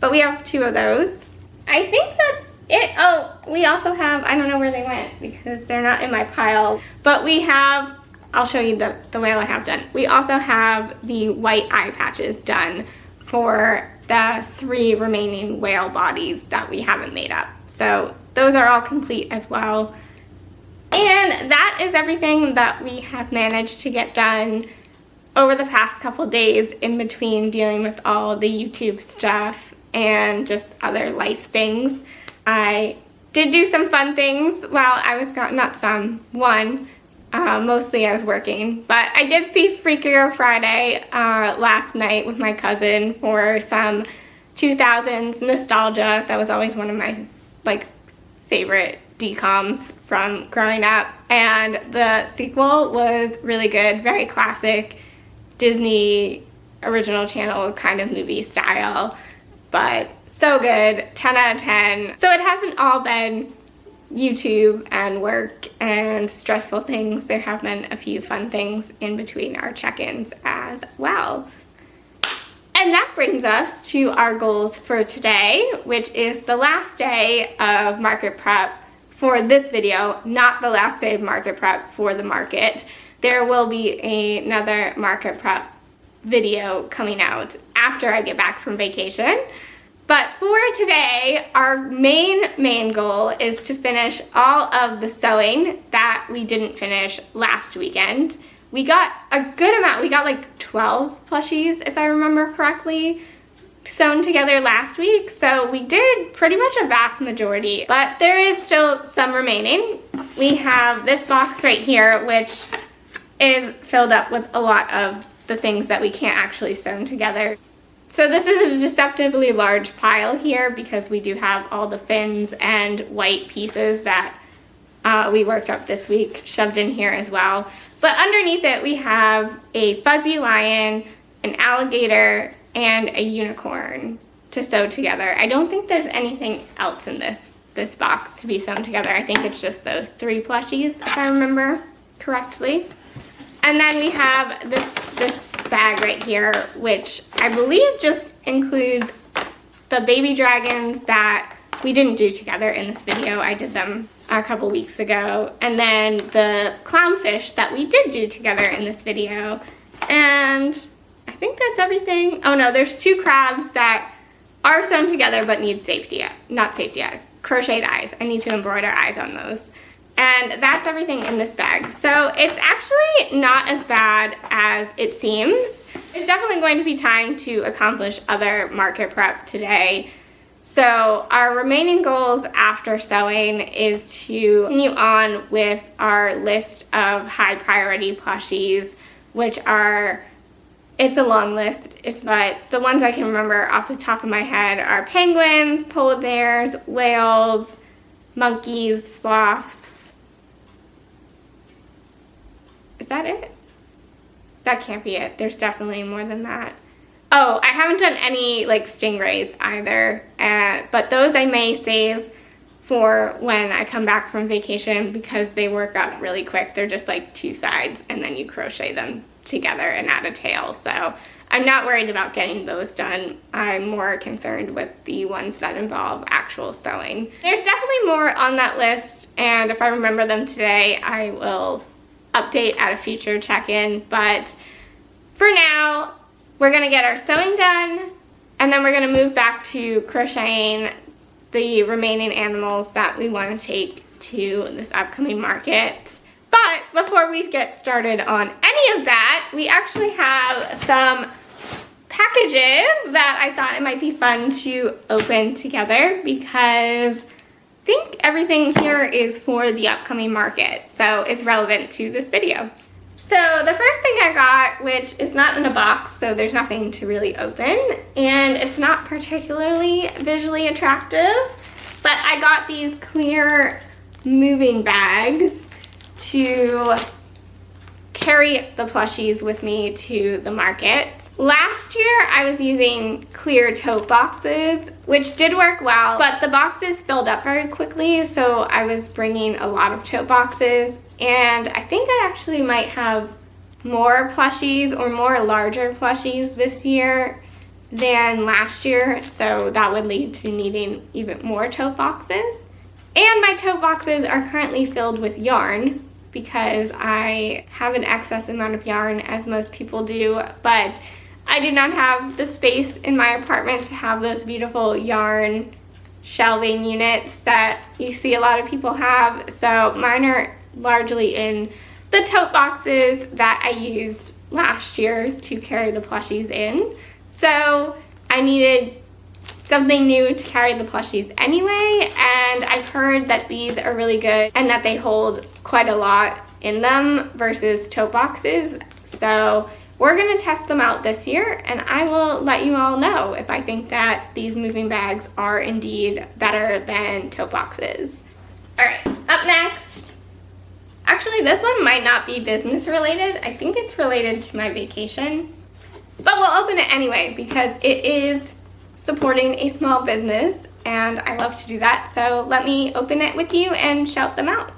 But we have 2 of those. I think that's it. Oh, we also have, I don't know where they went because they're not in my pile, but we have, I'll show you the whale I have done. We also have the white eye patches done for the 3 remaining whale bodies that we haven't made up. So those are all complete as well. And that is everything that we have managed to get done over the past couple days in between dealing with all the YouTube stuff and just other life things. I did do some fun things while I was gone, not some, one. Mostly I was working, but I did see Freakier Friday last night with my cousin for some 2000s nostalgia. That was always one of my like favorite DComs from growing up, and the sequel was really good, very classic Disney original channel kind of movie style, but so good, 10 out of 10. So it hasn't all been YouTube and work and stressful things. There have been a few fun things in between our check-ins as well. And that brings us to our goals for today, which is the last day of market prep for this video, not the last day of market prep for the market. There will be another market prep video coming out after I get back from vacation. But for today, our main goal is to finish all of the sewing that we didn't finish last weekend. We got a good amount. We got like 12 plushies, if I remember correctly, sewn together last week. So we did pretty much a vast majority, but there is still some remaining. We have this box right here, which is filled up with a lot of the things that we can't actually sew together. So this is a deceptively large pile here because we do have all the fins and white pieces that we worked up this week shoved in here as well. But underneath it we have a fuzzy lion, an alligator, and a unicorn to sew together. I don't think there's anything else in this box to be sewn together. I think it's just those 3 plushies, if I remember correctly. And then we have this bag right here, which I believe just includes the baby dragons that we didn't do together in this video. I did them a couple weeks ago. And then the clownfish that we did do together in this video. And I think that's everything. Oh no, there's 2 crabs that are sewn together but need not safety eyes, crocheted eyes. I need to embroider eyes on those. And that's everything in this bag. So it's actually not as bad as it seems. There's definitely going to be time to accomplish other market prep today. So our remaining goals after sewing is to continue on with our list of high priority plushies, which are, it's a long list, but the ones I can remember off the top of my head are penguins, polar bears, whales, monkeys, sloths. Is that it? That can't be it. There's definitely more than that. Oh, I haven't done any like stingrays either, but those I may save for when I come back from vacation because they work up really quick. They're just like 2 sides and then you crochet them together and add a tail. So I'm not worried about getting those done. I'm more concerned with the ones that involve actual sewing. There's definitely more on that list, and if I remember them today, I will update at a future check-in. But for now, we're gonna get our sewing done, and then we're gonna move back to crocheting the remaining animals that we want to take to this upcoming market. But before we get started on any of that, we actually have some packages that I thought it might be fun to open together because I think everything here is for the upcoming market, so it's relevant to this video. So the first thing I got, which is not in a box, so there's nothing to really open, and it's not particularly visually attractive, but I got these clear moving bags to carry the plushies with me to the market. Last year I was using clear tote boxes, which did work well, but the boxes filled up very quickly, so I was bringing a lot of tote boxes, and I think I actually might have more plushies or more larger plushies this year than last year, so that would lead to needing even more tote boxes. And my tote boxes are currently filled with yarn because I have an excess amount of yarn, as most people do, but I do not have the space in my apartment to have those beautiful yarn shelving units that you see a lot of people have, so mine are largely in the tote boxes that I used last year to carry the plushies in. So I needed something new to carry the plushies anyway, and I've heard that these are really good and that they hold quite a lot in them versus tote boxes. So we're gonna test them out this year, and I will let you all know if I think that these moving bags are indeed better than tote boxes. All right, up next. Actually, this one might not be business related. I think it's related to my vacation, but we'll open it anyway because it is supporting a small business and I love to do that. So let me open it with you and shout them out.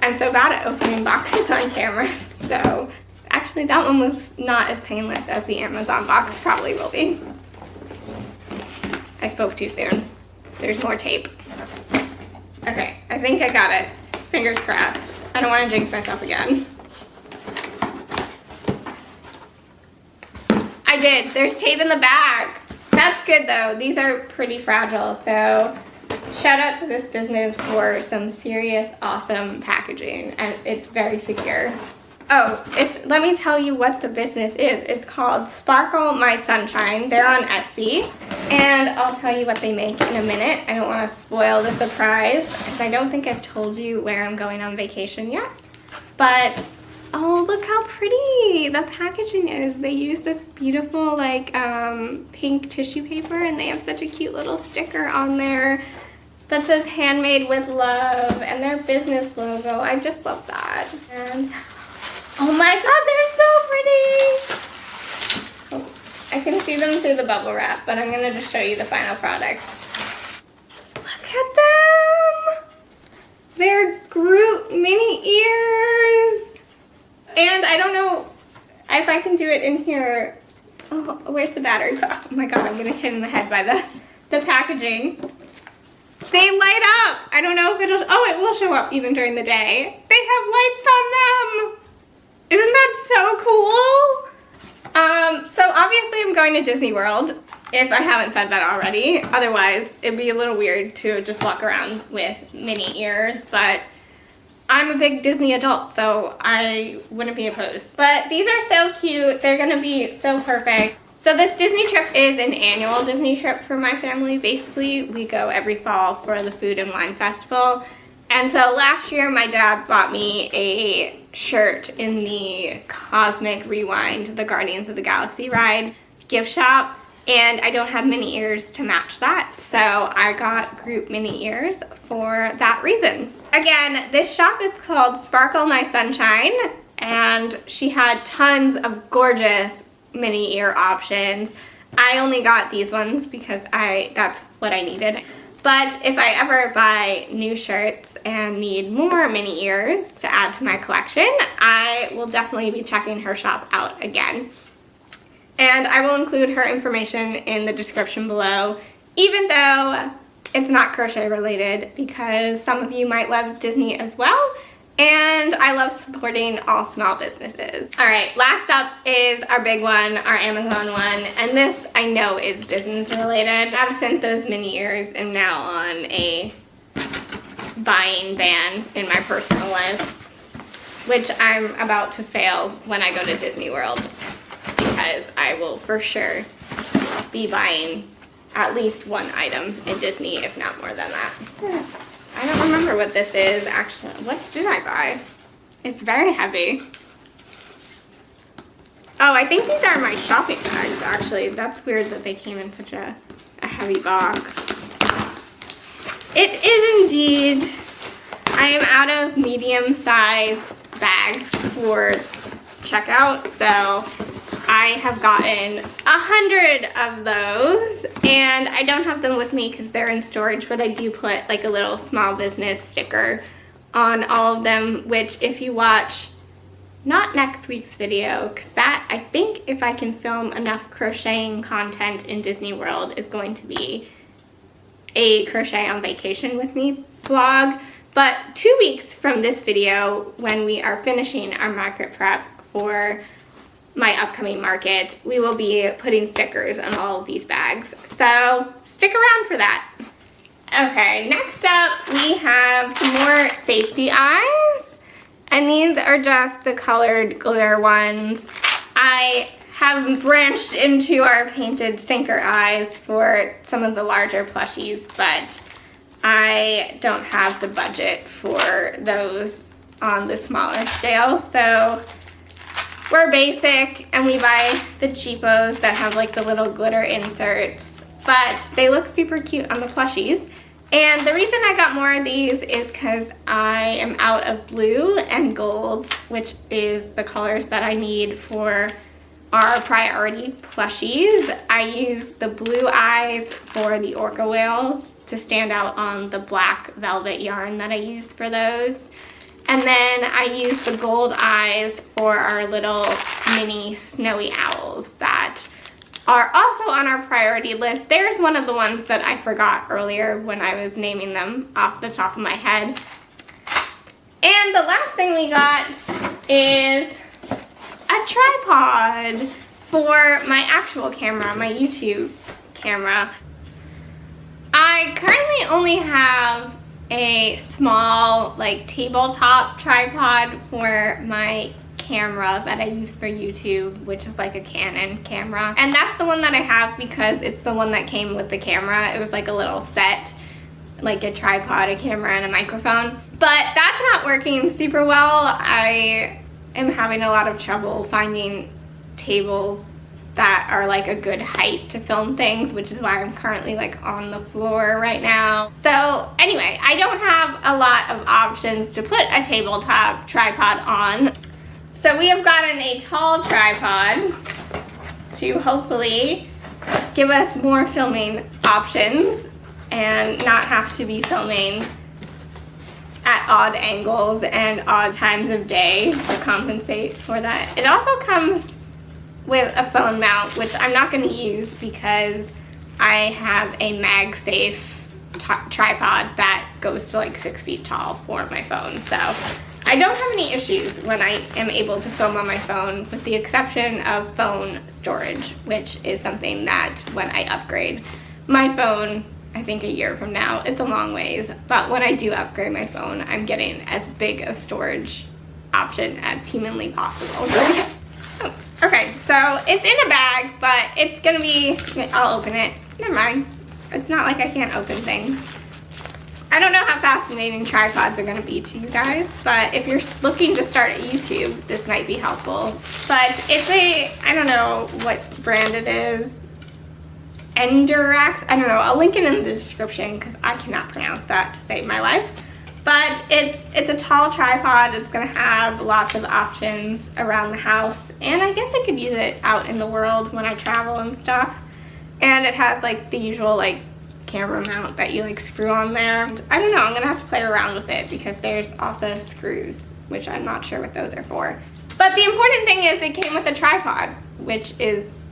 I'm so bad at opening boxes on camera, so actually that one was not as painless as the Amazon box probably will be. I spoke too soon. There's more tape. Okay, I think I got it. Fingers crossed. I don't want to jinx myself again. I did. There's tape in the bag. That's good though. These are pretty fragile, so shout out to this business for some serious awesome packaging, and it's very secure. Oh, let me tell you what the business is. It's called Sparkle My Sunshine. They're on Etsy, and I'll tell you what they make in a minute. I don't want to spoil the surprise because I don't think I've told you where I'm going on vacation yet. But oh, look how pretty the packaging is. They use this beautiful like pink tissue paper, and they have such a cute little sticker on there that says handmade with love and their business logo. I just love that. And oh my god, they're so pretty! Oh, I can see them through the bubble wrap, but I'm gonna just show you the final product. Look at them! They're Groot mini ears! And I don't know if I can do it in here. Oh, where's the battery? Oh my god, I'm gonna hit in the head by the packaging. They light up! I don't know if it'll, oh, it will show up even during the day. They have lights on them! Isn't that so cool? So obviously I'm going to Disney World, if I haven't said that already. Otherwise, it'd be a little weird to just walk around with mini ears, but I'm a big Disney adult, so I wouldn't be opposed. But these are so cute. They're gonna be so perfect. So this Disney trip is an annual Disney trip for my family. Basically, we go every fall for the Food and Wine Festival. And so last year, my dad bought me a shirt in the Cosmic Rewind, the Guardians of the Galaxy ride gift shop, and I don't have mini ears to match that, so I got Groot mini ears for that reason. Again, this shop is called Sparkle My Sunshine, and she had tons of gorgeous mini ear options. I only got these ones because that's what I needed. But if I ever buy new shirts and need more mini ears to add to my collection, I will definitely be checking her shop out again. And I will include her information in the description below, even though it's not crochet related, because some of you might love Disney as well. And I love supporting all small businesses. All right, last up is our big one, our Amazon one. And this I know is business related. Absent those mini ears, I'm now on a buying ban in my personal life, which I'm about to fail when I go to Disney World, because I will for sure be buying at least one item in Disney, if not more than that. I don't remember what this is actually. What did I buy? It's very heavy. Oh, I think these are my shopping bags actually. That's weird that they came in such a heavy box. It is indeed. I am out of medium-sized bags for checkout, so I have gotten 100 of those, and I don't have them with me because they're in storage, but I do put like a little small business sticker on all of them, which if you watch, not next week's video, because that, I think if I can film enough crocheting content in Disney World, is going to be a crochet on vacation with me vlog. But 2 weeks from this video, when we are finishing our market prep for my upcoming market, we will be putting stickers on all of these bags. So stick around for that. Okay, next up we have some more safety eyes. And these are just the colored glitter ones. I have branched into our painted sinker eyes for some of the larger plushies, but I don't have the budget for those on the smaller scale. So we're basic and we buy the cheapos that have like the little glitter inserts, but they look super cute on the plushies. And the reason I got more of these is because I am out of blue and gold, which is the colors that I need for our priority plushies. I use the blue eyes for the orca whales to stand out on the black velvet yarn that I used for those. And then I use the gold eyes for our little mini snowy owls that are also on our priority list. There's one of the ones that I forgot earlier when I was naming them off the top of my head. And the last thing we got is a tripod for my actual camera, my YouTube camera. I currently only have a small like tabletop tripod for my camera that I use for YouTube, which is like a Canon camera, and that's the one that I have because it's the one that came with the camera. It was like a little set, like a tripod, a camera, and a microphone, but that's not working super well. I am having a lot of trouble finding tables that are like a good height to film things, which is why I'm currently like on the floor right now. So anyway, I don't have a lot of options to put a tabletop tripod on. So we have gotten a tall tripod to hopefully give us more filming options and not have to be filming at odd angles and odd times of day to compensate for that. It also comes with a phone mount, which I'm not going to use because I have a MagSafe tripod that goes to like 6 feet tall for my phone. So I don't have any issues when I am able to film on my phone, with the exception of phone storage, which is something that when I upgrade my phone, I think a year from now, it's a long ways, but when I do upgrade my phone, I'm getting as big a storage option as humanly possible. Oh, okay, so it's in a bag, but it's gonna be, I'll open it. Never mind. It's not like I can't open things. I don't know how fascinating tripods are going to be to you guys, but if you're looking to start at YouTube, this might be helpful. But it's a, I don't know what brand it is, Endurax, I don't know, I'll link it in the description because I cannot pronounce that to save my life. But it's a tall tripod. It's going to have lots of options around the house, and I guess I could use it out in the world when I travel and stuff. And it has like the usual like camera mount that you like screw on there. I don't know, I'm gonna have to play around with it because there's also screws, which I'm not sure what those are for. But the important thing is it came with a tripod, which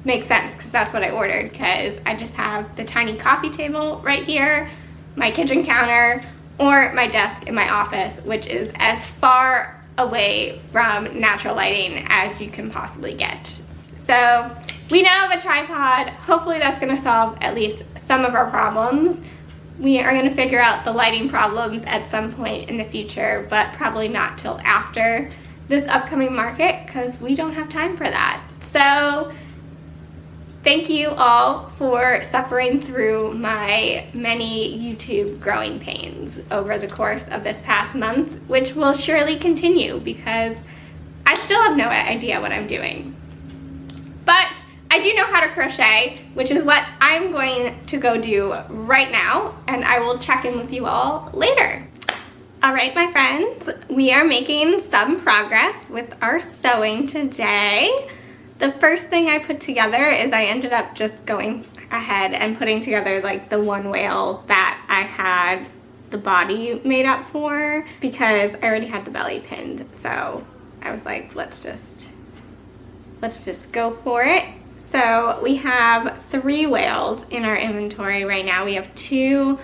makes sense because that's what I ordered, because I just have the tiny coffee table right here, my kitchen counter, or my desk in my office, which is as far away from natural lighting as you can possibly get. So we now have a tripod. Hopefully that's going to solve at least some of our problems. We are going to figure out the lighting problems at some point in the future, but probably not till after this upcoming market because we don't have time for that. So thank you all for suffering through my many YouTube growing pains over the course of this past month, which will surely continue because I still have no idea what I'm doing. But I do know how to crochet, which is what I'm going to go do right now, and I will check in with you all later. All right, my friends, we are making some progress with our sewing today. The first thing I put together is I ended up just going ahead and putting together like the one wale that I had the body made up for because I already had the belly pinned. So I was like, let's just go for it. So we have 3 wales in our inventory right now. We have 2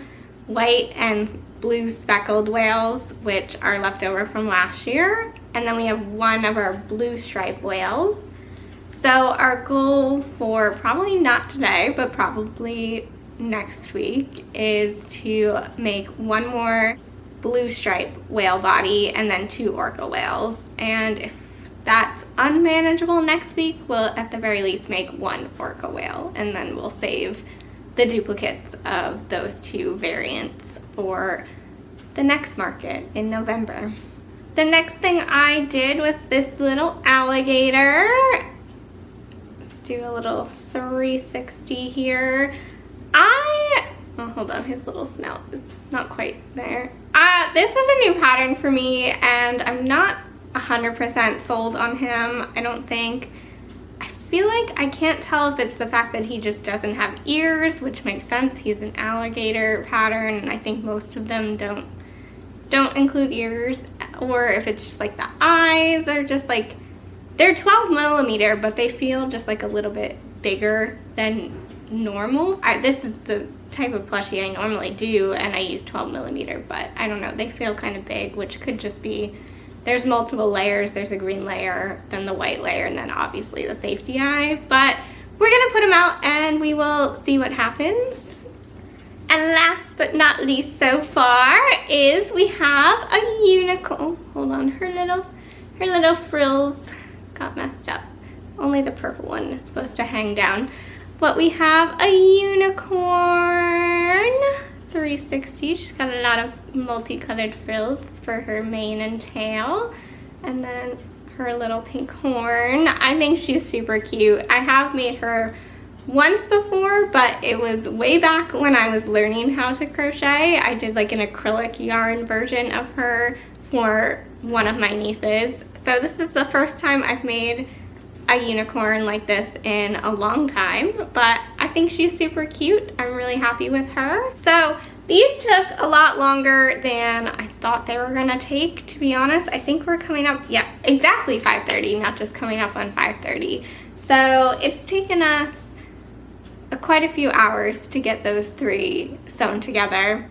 white and blue speckled wales, which are left over from last year. And then we have 1 of our blue stripe wales. So our goal for probably not today, but probably next week is to make 1 more blue stripe whale body and then 2 orca whales. And if that's unmanageable next week, we'll at the very least make 1 orca whale, and then we'll save the duplicates of those 2 variants for the next market in November. The next thing I did was this little alligator. Let's do a little 360 here. Oh, hold on, his little snout is not quite there. This was a new pattern for me, and I'm not 100% sold on him, I don't think. I feel like I can't tell if it's the fact that he just doesn't have ears, which makes sense. He's an alligator pattern, and I think most of them don't include ears, or if it's just like the eyes are just like, they're 12 millimeter, but they feel just like a little bit bigger than normal. This is the type of plushie I normally do, and I use 12 millimeter, but I don't know, they feel kind of big, which could just be there's multiple layers. There's a green layer, then the white layer, and then obviously the safety eye. But we're gonna put them out and we will see what happens. And last but not least so far is we have a unicorn. Hold on, her little frills got messed up. Only the purple one is supposed to hang down. But we have a unicorn 360. She's got a lot of multicolored frills for her mane and tail. And then her little pink horn. I think she's super cute. I have made her once before, but it was way back when I was learning how to crochet. I did like an acrylic yarn version of her for one of my nieces. So this is the first time I've made a unicorn like this in a long time, but I think she's super cute. I'm really happy with her. So these took a lot longer than I thought they were gonna take, to be honest. I think we're coming up, yeah, exactly 5:30, not just coming up on 5:30. So it's taken us quite a few hours to get those 3 sewn together.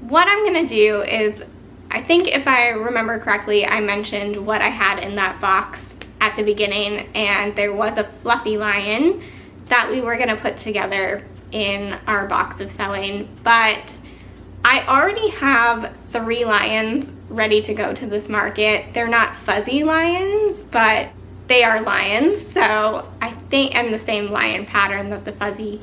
What I'm gonna do is, I think if I remember correctly, I mentioned what I had in that box at the beginning, and there was a fluffy lion that we were gonna put together in our box of sewing, but I already have 3 lions ready to go to this market. They're not fuzzy lions, but they are lions, so I think, and the same lion pattern that the fuzzy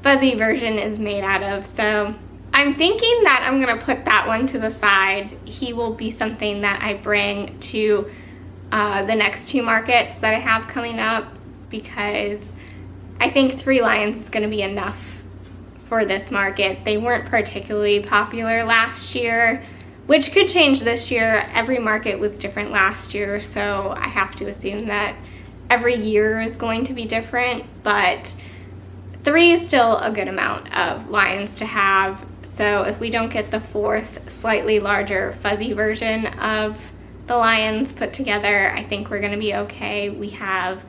version is made out of. So I'm thinking that I'm gonna put that one to the side. He will be something that I bring to the next 2 markets that I have coming up, because I think 3 lions is gonna be enough for this market. They weren't particularly popular last year, which could change this year. Every market was different last year, so I have to assume that every year is going to be different, but 3 is still a good amount of lions to have. So if we don't get the 4th slightly larger fuzzy version of the lions put together, I think we're gonna be okay. We have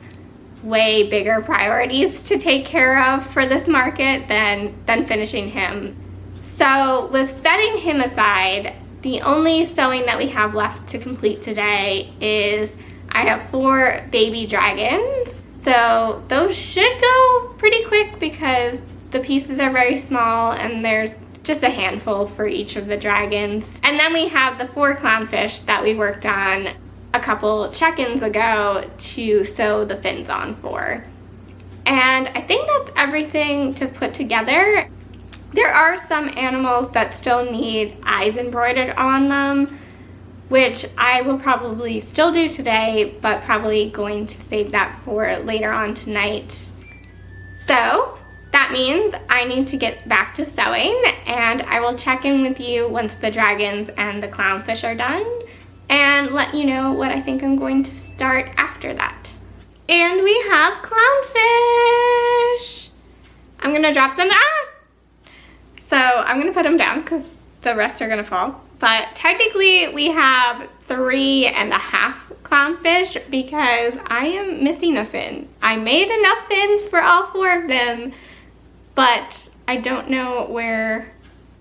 way bigger priorities to take care of for this market than finishing him. So with setting him aside, the only sewing that we have left to complete today is I have 4 baby dragons. So those should go pretty quick because the pieces are very small and there's just a handful for each of the dragons. And then we have the 4 clownfish that we worked on a couple check-ins ago to sew the fins on for. And I think that's everything to put together. There are some animals that still need eyes embroidered on them, which I will probably still do today, but probably going to save that for later on tonight. So that means I need to get back to sewing, and I will check in with you once the dragons and the clownfish are done and let you know what I think I'm going to start after that. And we have clownfish. I'm gonna drop them. So I'm gonna put them down because the rest are gonna fall. But technically we have 3.5 clownfish because I am missing a fin. I made enough fins for all 4 of them, but I don't know where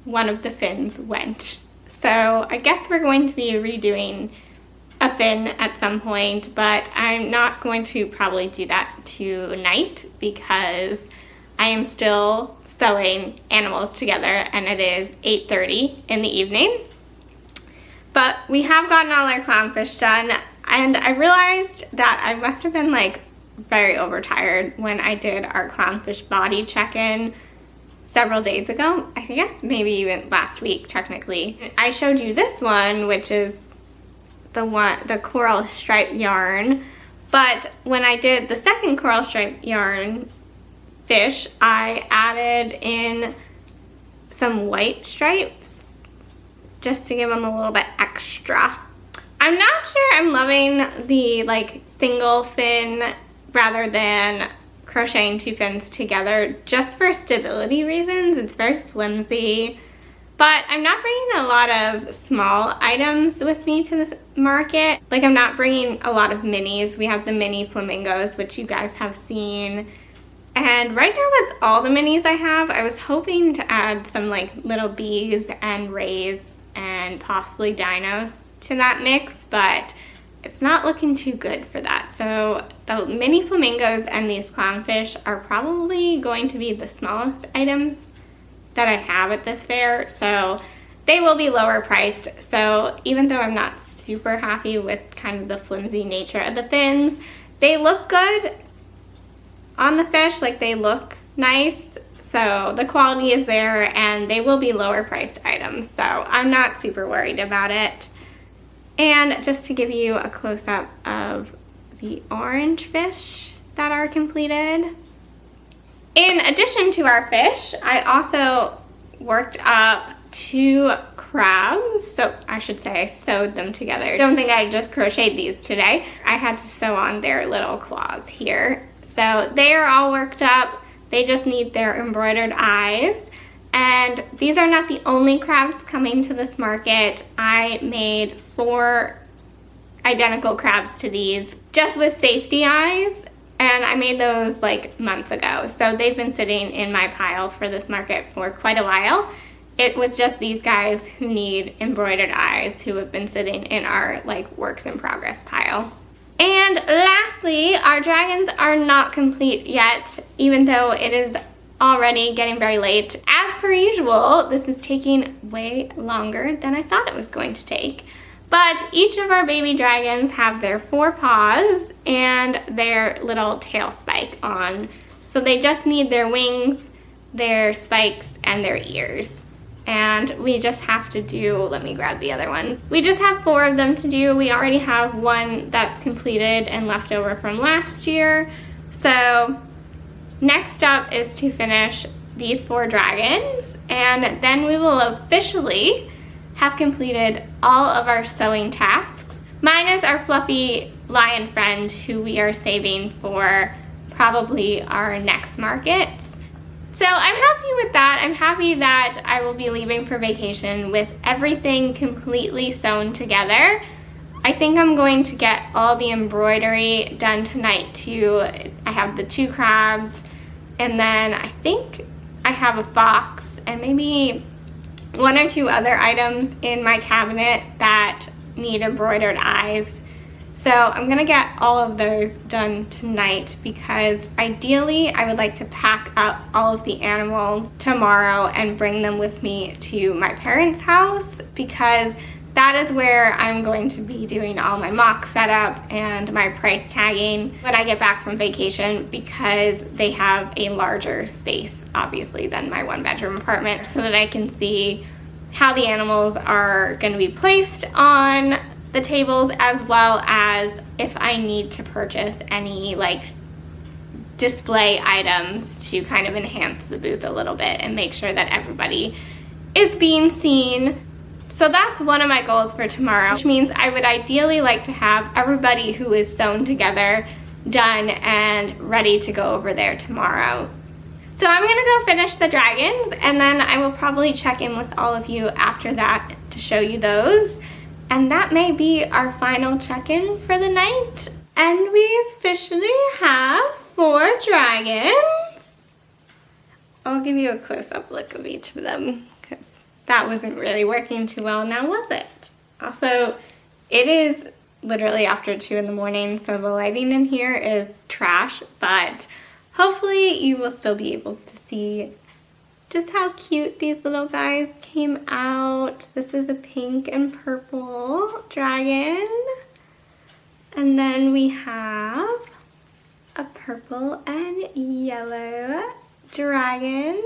one of the fins went. So I guess we're going to be redoing a fin at some point, but I'm not going to probably do that tonight because I am still sewing animals together and it is 8:30 in the evening. But we have gotten all our clownfish done, and I realized that I must have been like very overtired when I did our clownfish body check-in several days ago. I guess maybe even last week technically. I showed you this one, which is the coral stripe yarn, but when I did the second coral stripe yarn fish, I added in some white stripes just to give them a little bit extra. I'm not sure I'm loving the like single fin rather than crocheting 2 fins together, just for stability reasons. It's very flimsy. But I'm not bringing a lot of small items with me to this market. Like, I'm not bringing a lot of minis. We have the mini flamingos, which you guys have seen. And right now that's all the minis I have. I was hoping to add some like little bees and rays and possibly dinos to that mix, but it's not looking too good for that. So the mini flamingos and these clownfish are probably going to be the smallest items that I have at this fair, so they will be lower priced. So even though I'm not super happy with kind of the flimsy nature of the fins, they look good on the fish, like they look nice. So the quality is there and they will be lower priced items, so I'm not super worried about it. And just to give you a close-up of the orange fish that are completed. In addition to our fish, I also worked up 2 crabs. So I should say I sewed them together. Don't think I just crocheted these today. I had to sew on their little claws here. So they are all worked up. They just need their embroidered eyes. And these are not the only crabs coming to this market. I made 4 identical crabs to these just with safety eyes. And I made those like months ago. So they've been sitting in my pile for this market for quite a while. It was just these guys who need embroidered eyes who have been sitting in our like works in progress pile. And lastly, our dragons are not complete yet, even though it is already getting very late. As per usual, this is taking way longer than I thought it was going to take. But each of our baby dragons have their 4 paws and their little tail spike on. So they just need their wings, their spikes, and their ears. And we just have to do, let me grab the other ones. We just have 4 of them to do. We already have 1 that's completed and left over from last year. So next up is to finish these 4 dragons, and then we will officially have completed all of our sewing tasks, minus our fluffy lion friend who we are saving for probably our next market. So I'm happy with that. I'm happy that I will be leaving for vacation with everything completely sewn together. I think I'm going to get all the embroidery done tonight too. I have the 2 crabs, and then I think I have a fox and maybe 1 or 2 other items in my cabinet that need embroidered eyes. So I'm gonna get all of those done tonight because ideally I would like to pack up all of the animals tomorrow and bring them with me to my parents' house, because that is where I'm going to be doing all my mock setup and my price tagging when I get back from vacation, because they have a larger space, obviously, than my one-bedroom apartment, so that I can see how the animals are going to be placed on the tables, as well as if I need to purchase any like display items to kind of enhance the booth a little bit and make sure that everybody is being seen. So that's one of my goals for tomorrow, which means I would ideally like to have everybody who is sewn together done and ready to go over there tomorrow. So I'm gonna go finish the dragons, and then I will probably check in with all of you after that to show you those. And that may be our final check-in for the night. And we officially have 4 dragons. I'll give you a close-up look of each of them, because that wasn't really working too well now, was it? Also, it is literally after 2 in the morning, so the lighting in here is trash, but hopefully you will still be able to see just how cute these little guys came out. This is a pink and purple dragon. And then we have a purple and yellow dragon.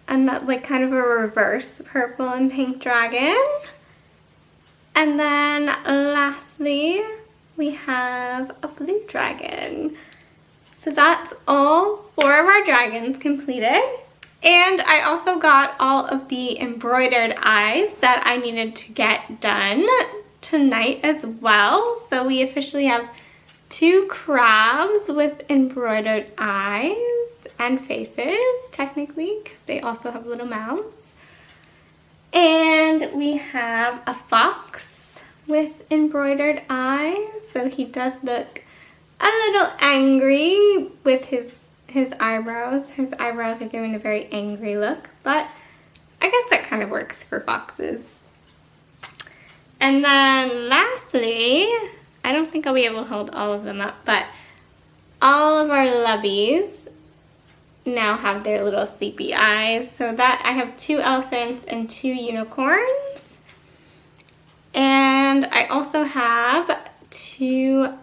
And that, like, kind of a reverse purple and pink dragon. And then lastly, we have a blue dragon. So that's all 4 of our dragons completed. And I also got all of the embroidered eyes that I needed to get done tonight as well. So we officially have 2 crabs with embroidered eyes and faces, technically, because they also have little mouths. And we have a fox with embroidered eyes, so he does look a little angry with his eyebrows. His eyebrows are giving a very angry look, but I guess that kind of works for foxes. And then lastly, I don't think I'll be able to hold all of them up, but all of our loveys now have their little sleepy eyes. So that I have 2 elephants and 2 unicorns. And I also have 2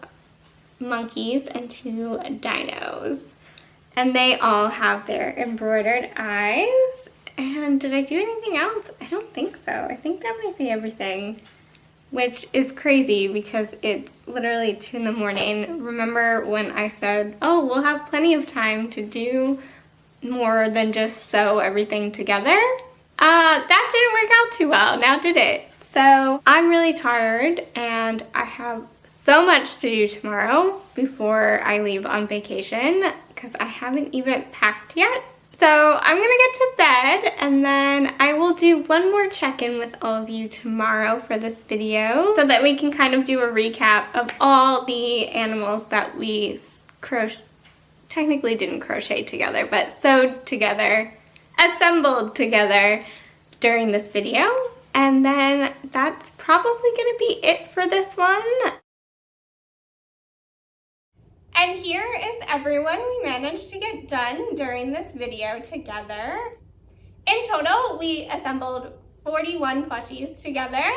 monkeys and 2 dinos. And they all have their embroidered eyes. And did I do anything else? I don't think so. I think that might be everything, which is crazy because it's literally 2 in the morning. Remember when I said, oh, we'll have plenty of time to do more than just sew everything together? That didn't work out too well, now did it? So I'm really tired and I have so much to do tomorrow before I leave on vacation because I haven't even packed yet. So I'm gonna get to bed and then I will do one more check-in with all of you tomorrow for this video so that we can kind of do a recap of all the animals that we technically didn't crochet together, but sewed together, assembled together during this video. And then that's probably gonna be it for this one. And here is everyone we managed to get done during this video together. In total, we assembled 41 plushies together,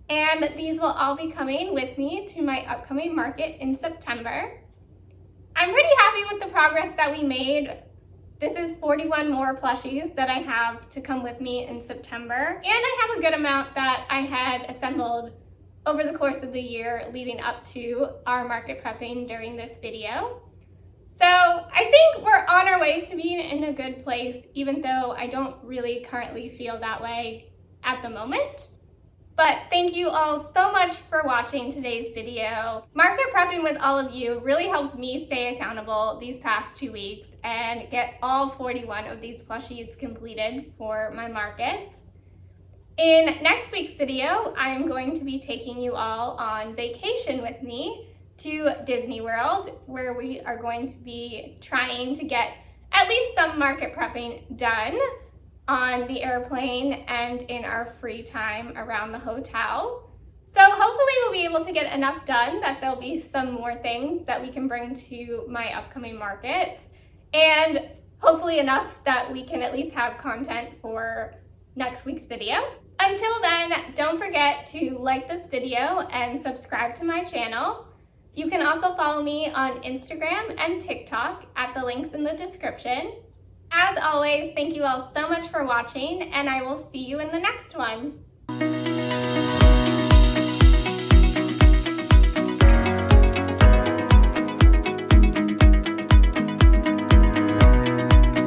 and these will all be coming with me to my upcoming market in September. I'm pretty happy with the progress that we made. This is 41 more plushies that I have to come with me in September, and I have a good amount that I had assembled over the course of the year leading up to our market prepping during this video. So I think we're on our way to being in a good place, even though I don't really currently feel that way at the moment. But thank you all so much for watching today's video. Market prepping with all of you really helped me stay accountable these past 2 weeks and get all 41 of these plushies completed for my markets. In next week's video, I'm going to be taking you all on vacation with me to Disney World, where we are going to be trying to get at least some market prepping done on the airplane and in our free time around the hotel. So hopefully we'll be able to get enough done that there'll be some more things that we can bring to my upcoming markets, and hopefully enough that we can at least have content for next week's video. Until then, don't forget to like this video and subscribe to my channel. You can also follow me on Instagram and TikTok at the links in the description. As always, thank you all so much for watching, and I will see you in the next one.